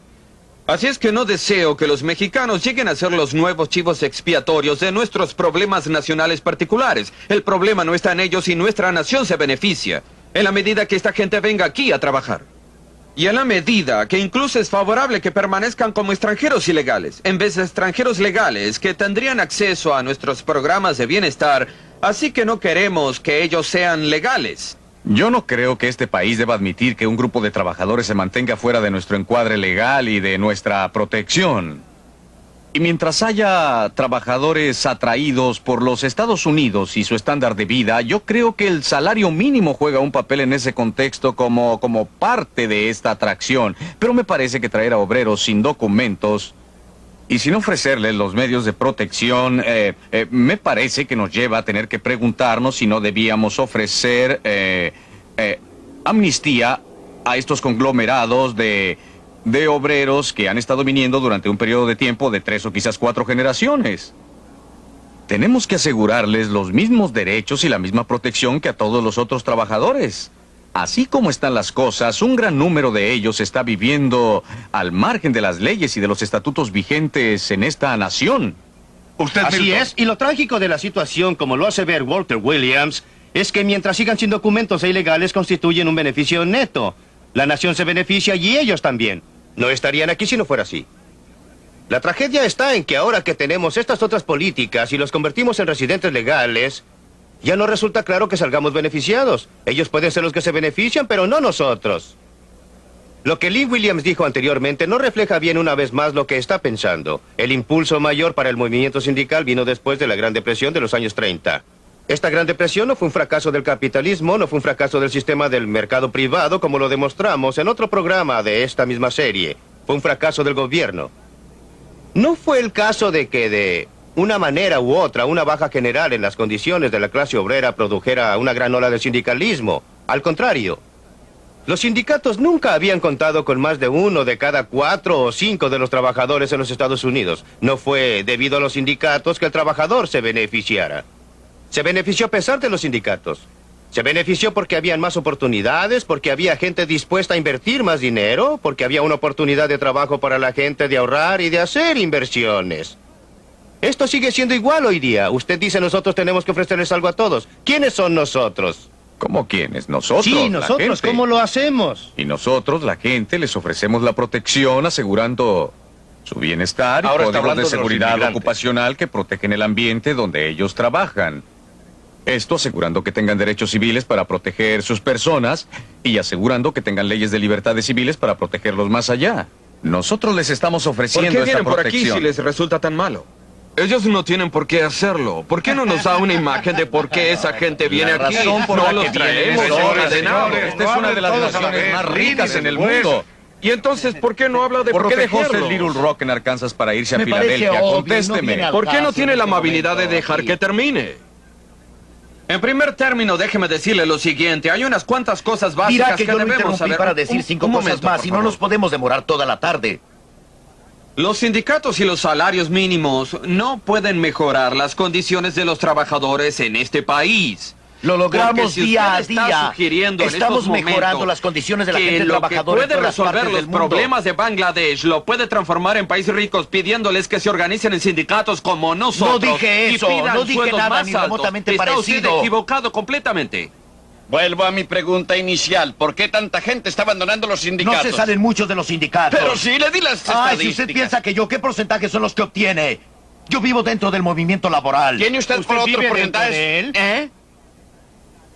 Así es que no deseo que los mexicanos lleguen a ser los nuevos chivos expiatorios de nuestros problemas nacionales particulares. El problema no está en ellos y nuestra nación se beneficia, en la medida que esta gente venga aquí a trabajar. Y en la medida que incluso es favorable que permanezcan como extranjeros ilegales, en vez de extranjeros legales que tendrían acceso a nuestros programas de bienestar, así que no queremos que ellos sean legales. Yo no creo que este país deba admitir que un grupo de trabajadores se mantenga fuera de nuestro encuadre legal y de nuestra protección. Y mientras haya trabajadores atraídos por los Estados Unidos y su estándar de vida, yo creo que el salario mínimo juega un papel en ese contexto como parte de esta atracción. Pero me parece que traer a obreros sin documentos y sin ofrecerles los medios de protección, me parece que nos lleva a tener que preguntarnos si no debíamos ofrecer amnistía a estos conglomerados de obreros que han estado viniendo durante un periodo de tiempo de 3 o quizás 4 generaciones. Tenemos que asegurarles los mismos derechos y la misma protección que a todos los otros trabajadores. Así como están las cosas, un gran número de ellos está viviendo al margen de las leyes y de los estatutos vigentes en esta nación. Así es, y lo trágico de la situación, como lo hace ver Walter Williams, es que mientras sigan sin documentos e ilegales constituyen un beneficio neto. La nación se beneficia y ellos también. No estarían aquí si no fuera así. La tragedia está en que ahora que tenemos estas otras políticas y los convertimos en residentes legales, ya no resulta claro que salgamos beneficiados. Ellos pueden ser los que se benefician, pero no nosotros. Lo que Lee Williams dijo anteriormente no refleja bien una vez más lo que está pensando. El impulso mayor para el movimiento sindical vino después de la Gran Depresión de los años 30. Esta Gran Depresión no fue un fracaso del capitalismo, no fue un fracaso del sistema del mercado privado, como lo demostramos en otro programa de esta misma serie. Fue un fracaso del gobierno. No fue el caso de que de una manera u otra, una baja general en las condiciones de la clase obrera produjera una gran ola de sindicalismo. Al contrario, los sindicatos nunca habían contado con más de 1 de cada 4 o 5 de los trabajadores en los Estados Unidos. No fue debido a los sindicatos que el trabajador se beneficiara. Se benefició a pesar de los sindicatos. Se benefició porque habían más oportunidades, porque había gente dispuesta a invertir más dinero, porque había una oportunidad de trabajo para la gente de ahorrar y de hacer inversiones. Esto sigue siendo igual hoy día. Usted dice nosotros tenemos que ofrecerles algo a todos. ¿Quiénes son nosotros? ¿Cómo quiénes? Nosotros. Sí, nosotros. ¿Cómo lo hacemos? Y nosotros, la gente, les ofrecemos la protección asegurando su bienestar y códigos de seguridad ocupacional que protegen el ambiente donde ellos trabajan. Esto asegurando que tengan derechos civiles para proteger sus personas y asegurando que tengan leyes de libertades civiles para protegerlos más allá. Nosotros les estamos ofreciendo esta protección. ¿Por qué vienen por aquí si les resulta tan malo? Ellos no tienen por qué hacerlo. ¿Por qué no nos da una imagen de por qué esa gente viene aquí? No los traemos ordenados. Esta es una de las naciones más ricas en el mundo. Y entonces, ¿por qué no habla de protegerlos? ¿Por qué dejó Little Rock en Arkansas para irse a Filadelfia? Contésteme. ¿Por qué no tiene la amabilidad de dejar que termine? En primer término, déjeme decirle lo siguiente. Hay unas cuantas cosas básicas que debemos saber. Para decir 5 cosas más y no nos podemos demorar toda la tarde. Los sindicatos y los salarios mínimos no pueden mejorar las condiciones de los trabajadores en este país. Lo logramos día a día. Estamos mejorando las condiciones de la gente trabajadora. Que puede resolver los problemas de Bangladesh, lo puede transformar en países ricos pidiéndoles que se organicen en sindicatos como nosotros. No dije eso, no dije nada ni remotamente parecido. Está usted equivocado completamente. Vuelvo a mi pregunta inicial. ¿Por qué tanta gente está abandonando los sindicatos? No se salen muchos de los sindicatos. Pero sí, le di las estadísticas. Si usted piensa que yo, ¿qué porcentaje son los que obtiene? Yo vivo dentro del movimiento laboral. ¿Tiene usted por otro porcentaje? De él?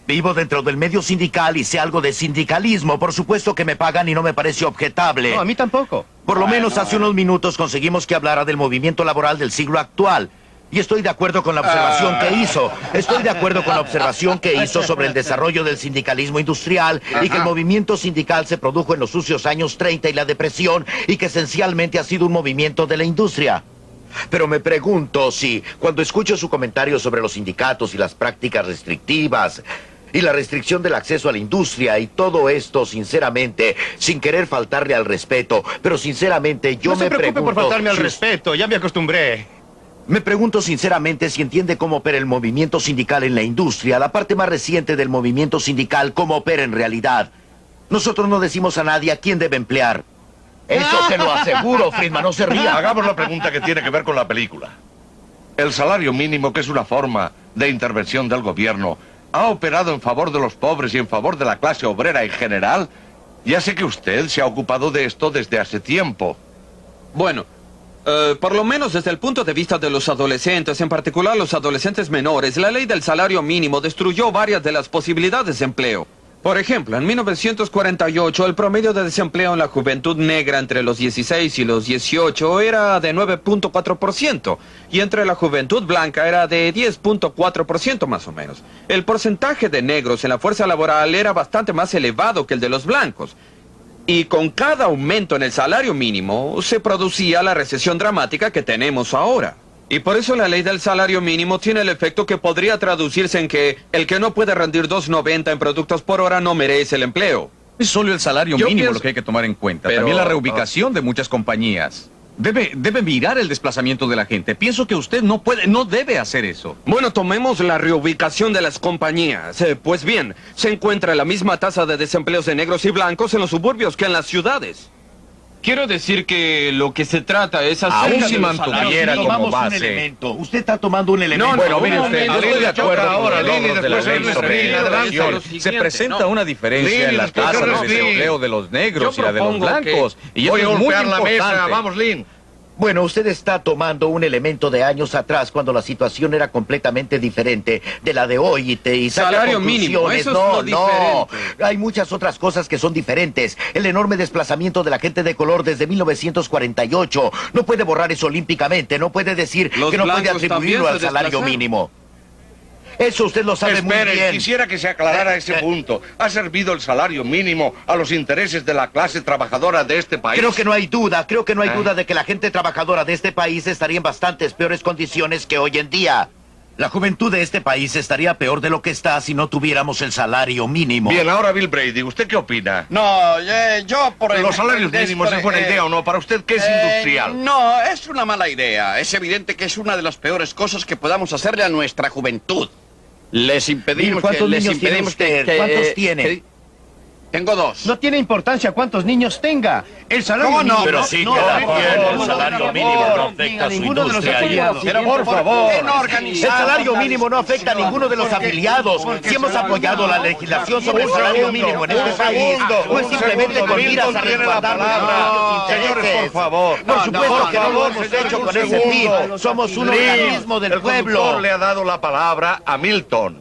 Vivo dentro del medio sindical y sé algo de sindicalismo. Por supuesto que me pagan y no me parece objetable. No, a mí tampoco. Por lo menos hace unos minutos conseguimos que hablara del movimiento laboral del siglo actual. Y estoy de acuerdo con la observación que hizo. Estoy de acuerdo con la observación que hizo sobre el desarrollo del sindicalismo industrial y que el movimiento sindical se produjo en los sucios años 30 y la depresión y que esencialmente ha sido un movimiento de la industria. Pero me pregunto si, cuando escucho su comentario sobre los sindicatos y las prácticas restrictivas y la restricción del acceso a la industria y todo esto, sinceramente, sin querer faltarle al respeto, pero sinceramente yo me pregunto... No se preocupe por faltarme al respeto, ya me acostumbré. Me pregunto sinceramente si entiende cómo opera el movimiento sindical en la industria, la parte más reciente del movimiento sindical, cómo opera en realidad. Nosotros no decimos a nadie a quién debe emplear. Eso te lo aseguro, Friedman, no se ría. Hagamos la pregunta que tiene que ver con la película. El salario mínimo, que es una forma de intervención del gobierno, ¿ha operado en favor de los pobres y en favor de la clase obrera en general? Ya sé que usted se ha ocupado de esto desde hace tiempo. Bueno, por lo menos desde el punto de vista de los adolescentes, en particular los adolescentes menores, la ley del salario mínimo destruyó varias de las posibilidades de empleo. Por ejemplo, en 1948 el promedio de desempleo en la juventud negra entre los 16 y los 18 era de 9.4% y entre la juventud blanca era de 10.4% más o menos. El porcentaje de negros en la fuerza laboral era bastante más elevado que el de los blancos. Y con cada aumento en el salario mínimo se producía la recesión dramática que tenemos ahora. Y por eso la ley del salario mínimo tiene el efecto que podría traducirse en que el que no puede rendir $2.90 en productos por hora no merece el empleo. Es solo el salario mínimo lo que hay que tomar en cuenta. Pero también la reubicación de muchas compañías. Debe mirar el desplazamiento de la gente. Pienso que usted no debe hacer eso. Bueno, tomemos la reubicación de las compañías. Pues bien, se encuentra la misma tasa de desempleos de negros y blancos en los suburbios que en las ciudades. Quiero decir que lo que se trata es Aún acerca si de los salarios. tomamos un elemento. Usted está tomando un elemento. Bueno, mire usted, yo estoy de acuerdo ahora, con los Lili, logros de la después ley Ernest sobre Lili, la adelante. educación. Se presenta una diferencia Lili, en la después tasa de Ernest Lili. desempleo de los negros y Yo la de los propongo blancos. Y Voy eso a es muy golpear la mesa. importante. Vamos, Lin. Bueno, usted está tomando un elemento de años atrás cuando la situación era completamente diferente de la de hoy y saca Salario mínimo, conclusiones. eso es no, lo no. diferente. Hay muchas otras cosas que son diferentes. El enorme desplazamiento de la gente de color desde 1948. No puede borrar eso olímpicamente. No puede decir Los que no puede blancos atribuirlo también al se salario desplazaron. mínimo. Eso usted lo sabe muy Espere, bien. quisiera que se aclarara ese punto. ¿Ha servido el salario mínimo a los intereses de la clase trabajadora de este país? Creo que no hay duda de que la gente trabajadora de este país estaría en bastantes peores condiciones que hoy en día. La juventud de este país estaría peor de lo que está si no tuviéramos el salario mínimo. Bien, ahora Bill Brady, ¿usted qué opina? No, yo por ¿Los salarios mínimos es buena idea o no? ¿Para usted qué es industrial? No, es una mala idea. Es evidente que es una de las peores cosas que podamos hacerle a nuestra juventud. Les impedimos ¿Cuántos les niños tiene impedimos usted? ¿Cuántos tiene? Tengo 2. No tiene importancia cuántos niños tenga. El salario ¿Cómo no? mínimo... Pero sí, no, cada no, quien, no, el no, salario no, mínimo no, no afecta a su ninguno de los industria. afiliados. Pero por favor, el salario mínimo no afecta a ninguno de los afiliados. Si hemos apoyado la legislación sobre el salario mínimo en este país, no es simplemente con miras a resguardar nuestros Señores, por favor. Por supuesto que no lo hemos hecho con ese fin. Somos un organismo del El pueblo. conductor le ha dado la palabra a Milton.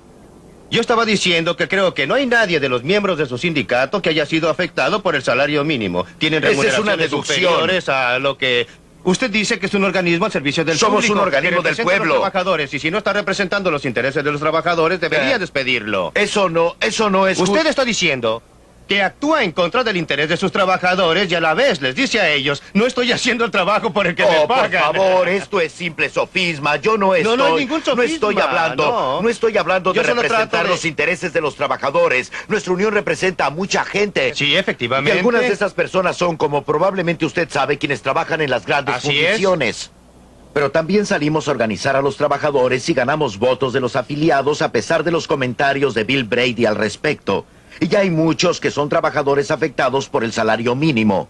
Yo estaba diciendo que creo que no hay nadie de los miembros de su sindicato que haya sido afectado por el salario mínimo. Tienen Esa es una remuneraciones deducción. superiores a lo que... Usted dice que es un organismo al servicio del Somos público. un organismo que del representa a pueblo. los trabajadores, y si no está representando los intereses de los trabajadores, debería despedirlo. Eso no es... Usted está diciendo que actúa en contra del interés de sus trabajadores y a la vez les dice a ellos, no estoy haciendo el trabajo por el que me por pagan. favor, esto es simple sofisma. Yo no estoy... No hay ningún sofisma. No estoy hablando de Yo solo representar trato de- los intereses de los trabajadores. Nuestra unión representa a mucha gente. Sí, Y efectivamente. algunas de esas personas son, como probablemente usted sabe, quienes trabajan en las grandes Así es. fundiciones. Pero también salimos a organizar a los trabajadores y ganamos votos de los afiliados a pesar de los comentarios de Bill Brady al respecto. Y ya hay muchos que son trabajadores afectados por el salario mínimo.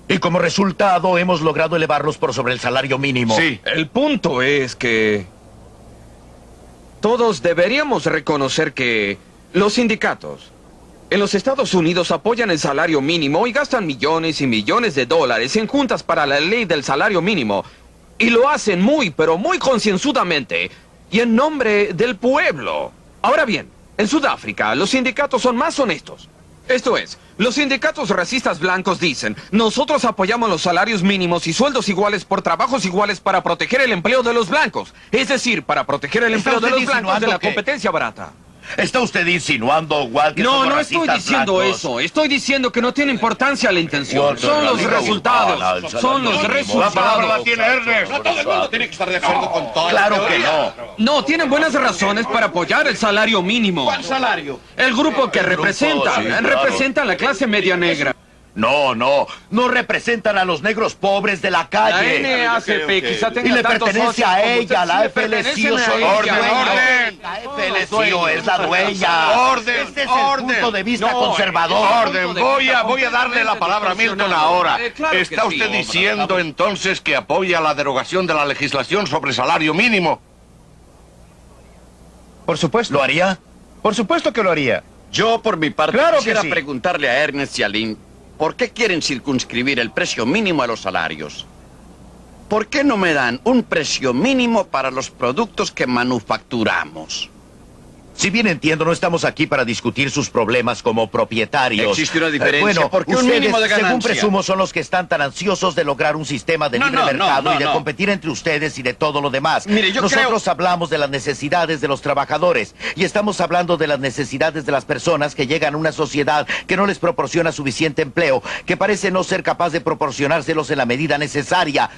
Y como resultado hemos logrado elevarlos por sobre el salario mínimo. Sí, el punto es que todos deberíamos reconocer que los sindicatos en los Estados Unidos apoyan el salario mínimo y gastan millones y millones de dólares en juntas para la ley del salario mínimo. Y lo hacen muy, pero muy concienzudamente y en nombre del pueblo. Ahora bien, en Sudáfrica, los sindicatos son más honestos. Esto es, los sindicatos racistas blancos dicen, nosotros apoyamos los salarios mínimos y sueldos iguales por trabajos iguales para proteger el empleo de los blancos. Es decir, para proteger el ¿Está empleo de usted los blancos de la insinuando que- competencia barata. ¿Está usted insinuando, Walt, que No, somos no estoy racistas diciendo blancos? eso. Estoy diciendo que no tiene importancia la intención. Cuatro Son los salarios. resultados. Son los La resultados. palabra la tiene Ernest. No todo el mundo tiene que estar de acuerdo con todo. Claro que no. No, tienen buenas razones para apoyar el salario mínimo. ¿Cuál salario? El grupo que representa, sí, claro. representa a la clase media negra. No representan a los negros pobres de la La calle. NAACP quizá tenga Y le tantos pertenece socios a como ella, usted, la sí le pertenecen FLCIO, a soy ella. el dueño. orden. La FLCIO es la dueña. Orden, Este es orden. el punto de vista No, conservador. Orden, voy a darle la palabra a Milton ahora. Claro que ¿Está sí, usted hombre. diciendo entonces que apoya la derogación de la legislación sobre salario mínimo? Por supuesto. ¿Lo haría? Por supuesto que lo haría. Yo, por mi parte, Claro que quisiera sí. preguntarle a Ernest y a Lynn, ¿por qué quieren circunscribir el precio mínimo a los salarios? ¿Por qué no me dan un precio mínimo para los productos que manufacturamos? Si bien entiendo, no estamos aquí para discutir sus problemas como propietarios. Existe una diferencia, Bueno, porque un ustedes, mínimo de según ganancia. presumo, son los que están tan ansiosos de lograr un sistema de No, libre no, mercado no, y de no. competir entre ustedes y de todo lo demás. Mire, yo Nosotros hablamos de las necesidades de los trabajadores y estamos hablando de las necesidades de las personas que llegan a una sociedad que no les proporciona suficiente empleo, que parece no ser capaz de proporcionárselos en la medida necesaria.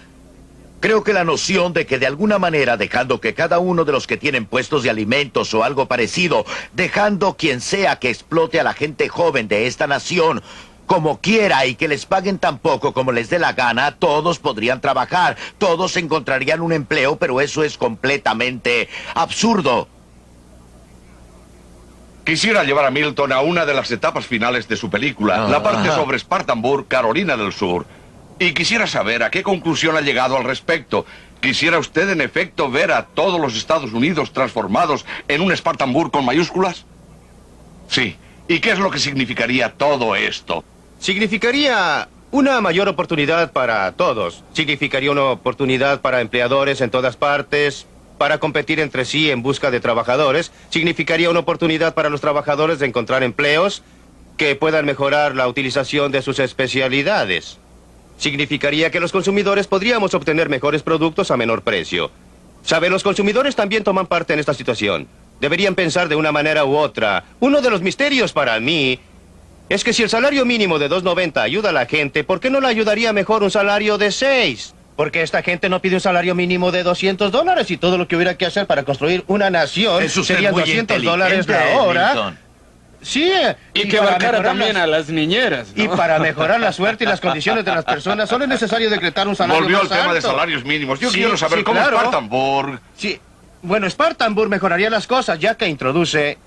Creo que la noción de que de alguna manera, dejando que cada uno de los que tienen puestos de alimentos o algo parecido, dejando quien sea que explote a la gente joven de esta nación, como quiera y que les paguen tan poco como les dé la gana, todos podrían trabajar, todos encontrarían un empleo, pero eso es completamente absurdo. Quisiera llevar a Milton a una de las etapas finales de su película, la parte sobre Spartanburg, Carolina del Sur. Y quisiera saber a qué conclusión ha llegado al respecto. ¿Quisiera usted, en efecto, ver a todos los Estados Unidos transformados en un Spartanburg con mayúsculas? Sí. ¿Y qué es lo que significaría todo esto? Significaría una mayor oportunidad para todos. Significaría una oportunidad para empleadores en todas partes, para competir entre sí en busca de trabajadores. Significaría una oportunidad para los trabajadores de encontrar empleos que puedan mejorar la utilización de sus especialidades. Significaría que los consumidores podríamos obtener mejores productos a menor precio. ¿Sabe? Los consumidores también toman parte en esta situación. Deberían pensar de una manera u otra. Uno de los misterios para mí es que si el salario mínimo de $2.90 ayuda a la gente, ¿por qué no le ayudaría mejor un salario de $6? Porque esta gente no pide un salario mínimo de $200 y todo lo que hubiera que hacer para construir una nación serían $200 la hora. Milton. Sí, y que abarcara también a las niñeras, ¿no? Y para mejorar la suerte y las condiciones de las personas, solo es necesario decretar un salario Volvió más al tema de alto. salarios mínimos. Yo quiero saber cómo claro. Spartanburg... Sí, bueno, Spartanburg mejoraría las cosas ya que introduce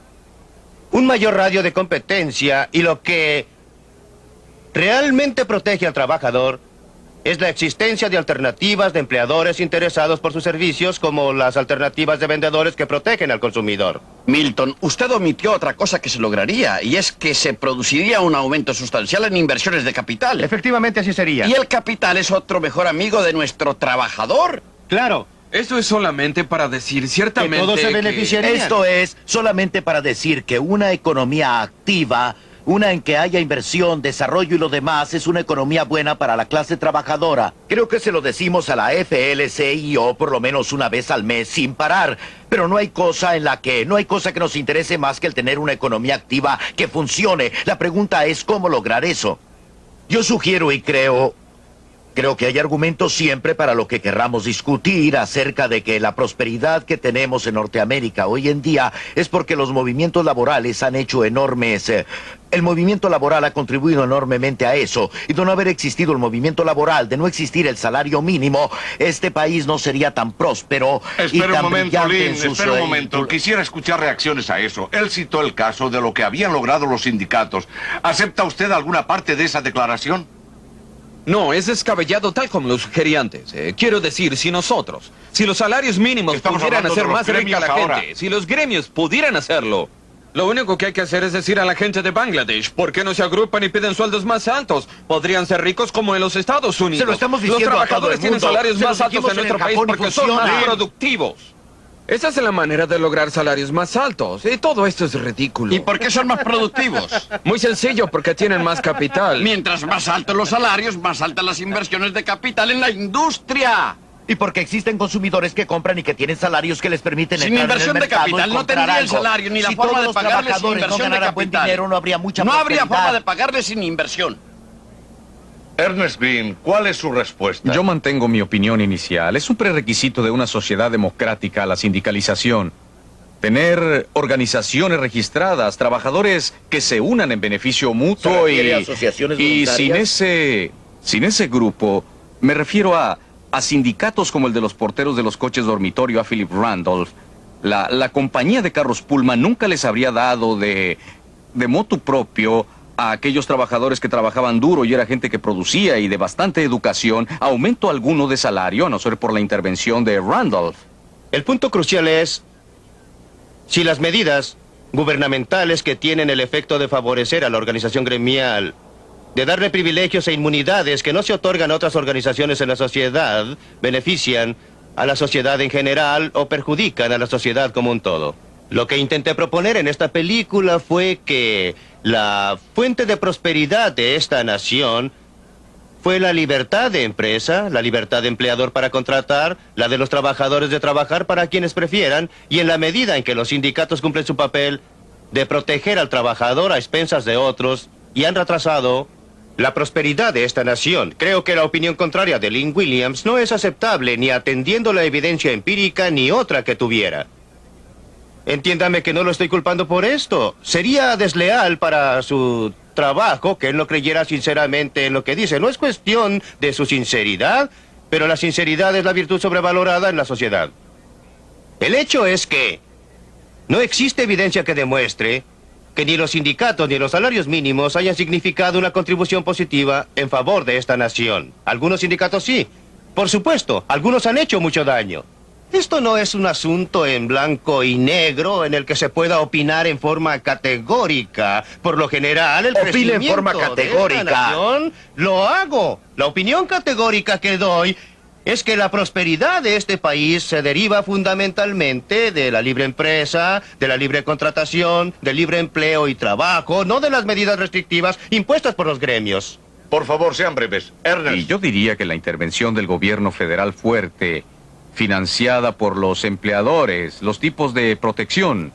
un mayor radio de competencia y lo que realmente protege al trabajador es la existencia de alternativas de empleadores interesados por sus servicios, como las alternativas de vendedores que protegen al consumidor. Milton, usted omitió otra cosa que se lograría, y es que se produciría un aumento sustancial en inversiones de capital. Efectivamente, así sería. Y el capital es otro mejor amigo de nuestro trabajador. Claro. Esto es solamente para decir ciertamente que todos se beneficiarían. Esto es solamente para decir que una economía activa, una en que haya inversión, desarrollo y lo demás, es una economía buena para la clase trabajadora. Creo que se lo decimos a la FLCIO por lo menos una vez al mes sin parar. Pero no hay cosa que nos interese más que el tener una economía activa que funcione. La pregunta es cómo lograr eso. Yo sugiero y creo que hay argumentos siempre para lo que querramos discutir acerca de que la prosperidad que tenemos en Norteamérica hoy en día es porque los movimientos laborales han hecho enormes... el movimiento laboral ha contribuido enormemente a eso. Y de no haber existido el movimiento laboral, de no existir el salario mínimo, este país no sería tan próspero y Espera tan un momento, brillante Lynn, en sus... espera un momento. Quisiera escuchar reacciones a eso. Él citó el caso de lo que habían logrado los sindicatos. ¿Acepta usted alguna parte de esa declaración? No, es descabellado tal como lo sugería antes. Quiero decir, si los salarios mínimos pudieran hacer más rica a la gente, si los gremios pudieran hacerlo, lo único que hay que hacer es decir a la gente de Bangladesh, ¿por qué no se agrupan y piden sueldos más altos? Podrían ser ricos como en los Estados Unidos. Se lo estamos diciendo los a todo el trabajadores tienen mundo. salarios Se lo más altos dijimos en nuestro en el país Japón y porque son más funciona. productivos. Esa es la manera de lograr salarios más altos. Y todo esto es ridículo. ¿Y por qué son más productivos? Muy sencillo, porque tienen más capital. Mientras más altos los salarios, más altas las inversiones de capital en la industria. Y porque existen consumidores que compran y que tienen salarios que les permiten Sin entrar inversión en el de mercado capital y no comprar tendría el algo. salario ni la Si forma todos de los pagarles sin trabajadores no inversión de ganaran buen capital. dinero, no habría mucha No habría prosperidad. forma de pagarles sin inversión. Ernest Bean, ¿cuál es su respuesta? Yo mantengo mi opinión inicial. Es un prerequisito de una sociedad democrática la sindicalización. Tener organizaciones registradas, trabajadores que se unan en beneficio mutuo ¿Se refiere a asociaciones y voluntarias? sin ese grupo, me refiero a sindicatos como el de los porteros de los coches dormitorio, a Philip Randolph. La compañía de carros Pullman nunca les habría dado de motu propio a aquellos trabajadores que trabajaban duro y era gente que producía y de bastante educación, aumento alguno de salario, a no ser por la intervención de Randolph. El punto crucial es si las medidas gubernamentales que tienen el efecto de favorecer a la organización gremial, de darle privilegios e inmunidades que no se otorgan a otras organizaciones en la sociedad, benefician a la sociedad en general o perjudican a la sociedad como un todo. Lo que intenté proponer en esta película fue que la fuente de prosperidad de esta nación fue la libertad de empresa, la libertad de empleador para contratar, la de los trabajadores de trabajar para quienes prefieran, y en la medida en que los sindicatos cumplen su papel de proteger al trabajador a expensas de otros y han retrasado la prosperidad de esta nación. Creo que la opinión contraria de Lynn Williams no es aceptable ni atendiendo la evidencia empírica ni otra que tuviera. Entiéndame que no lo estoy culpando por esto. Sería desleal para su trabajo que él no creyera sinceramente en lo que dice. No es cuestión de su sinceridad, pero la sinceridad es la virtud sobrevalorada en la sociedad. El hecho es que no existe evidencia que demuestre que ni los sindicatos ni los salarios mínimos hayan significado una contribución positiva en favor de esta nación. Algunos sindicatos sí. Por supuesto, algunos han hecho mucho daño. Esto no es un asunto en blanco y negro en el que se pueda opinar en forma categórica. Por lo general, el crecimiento en forma categórica. de esta nación lo hago. La opinión categórica que doy es que la prosperidad de este país se deriva fundamentalmente de la libre empresa, de la libre contratación, del libre empleo y trabajo, no de las medidas restrictivas impuestas por los gremios. Por favor, sean breves. Ernest. Y yo diría que la intervención del gobierno federal fuerte, financiada por los empleadores, los tipos de protección,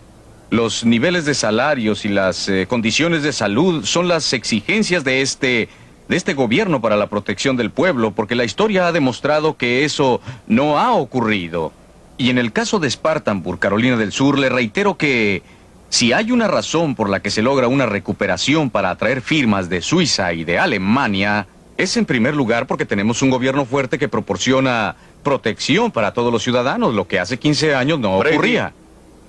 los niveles de salarios y las condiciones de salud son las exigencias de este gobierno para la protección del pueblo, porque la historia ha demostrado que eso no ha ocurrido. Y en el caso de Spartanburg, Carolina del Sur, le reitero que si hay una razón por la que se logra una recuperación para atraer firmas de Suiza y de Alemania, es en primer lugar porque tenemos un gobierno fuerte que proporciona protección para todos los ciudadanos, lo que hace 15 años no ocurría.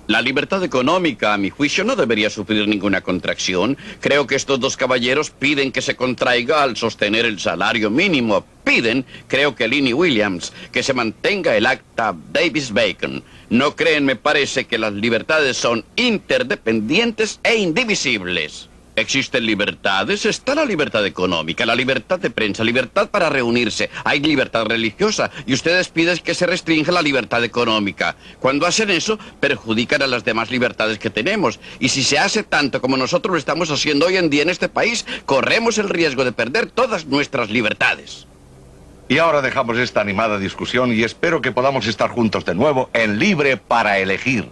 La libertad económica, a mi juicio, no debería sufrir ninguna contracción. Creo que estos dos caballeros piden que se contraiga al sostener el salario mínimo. Piden, creo que Linnie Williams, que se mantenga el acta Davis-Bacon. No creen, me parece, que las libertades son interdependientes e indivisibles. Existen libertades, está la libertad económica, la libertad de prensa, libertad para reunirse, hay libertad religiosa y ustedes piden que se restrinja la libertad económica. Cuando hacen eso, perjudican a las demás libertades que tenemos. Y si se hace tanto como nosotros lo estamos haciendo hoy en día en este país, corremos el riesgo de perder todas nuestras libertades. Y ahora dejamos esta animada discusión y espero que podamos estar juntos de nuevo en Libre para Elegir.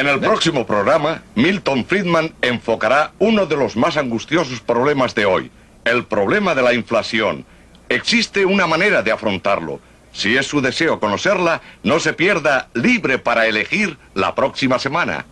En el próximo programa, Milton Friedman enfocará uno de los más angustiosos problemas de hoy, el problema de la inflación. Existe una manera de afrontarlo. Si es su deseo conocerla, no se pierda Libre para Elegir la próxima semana.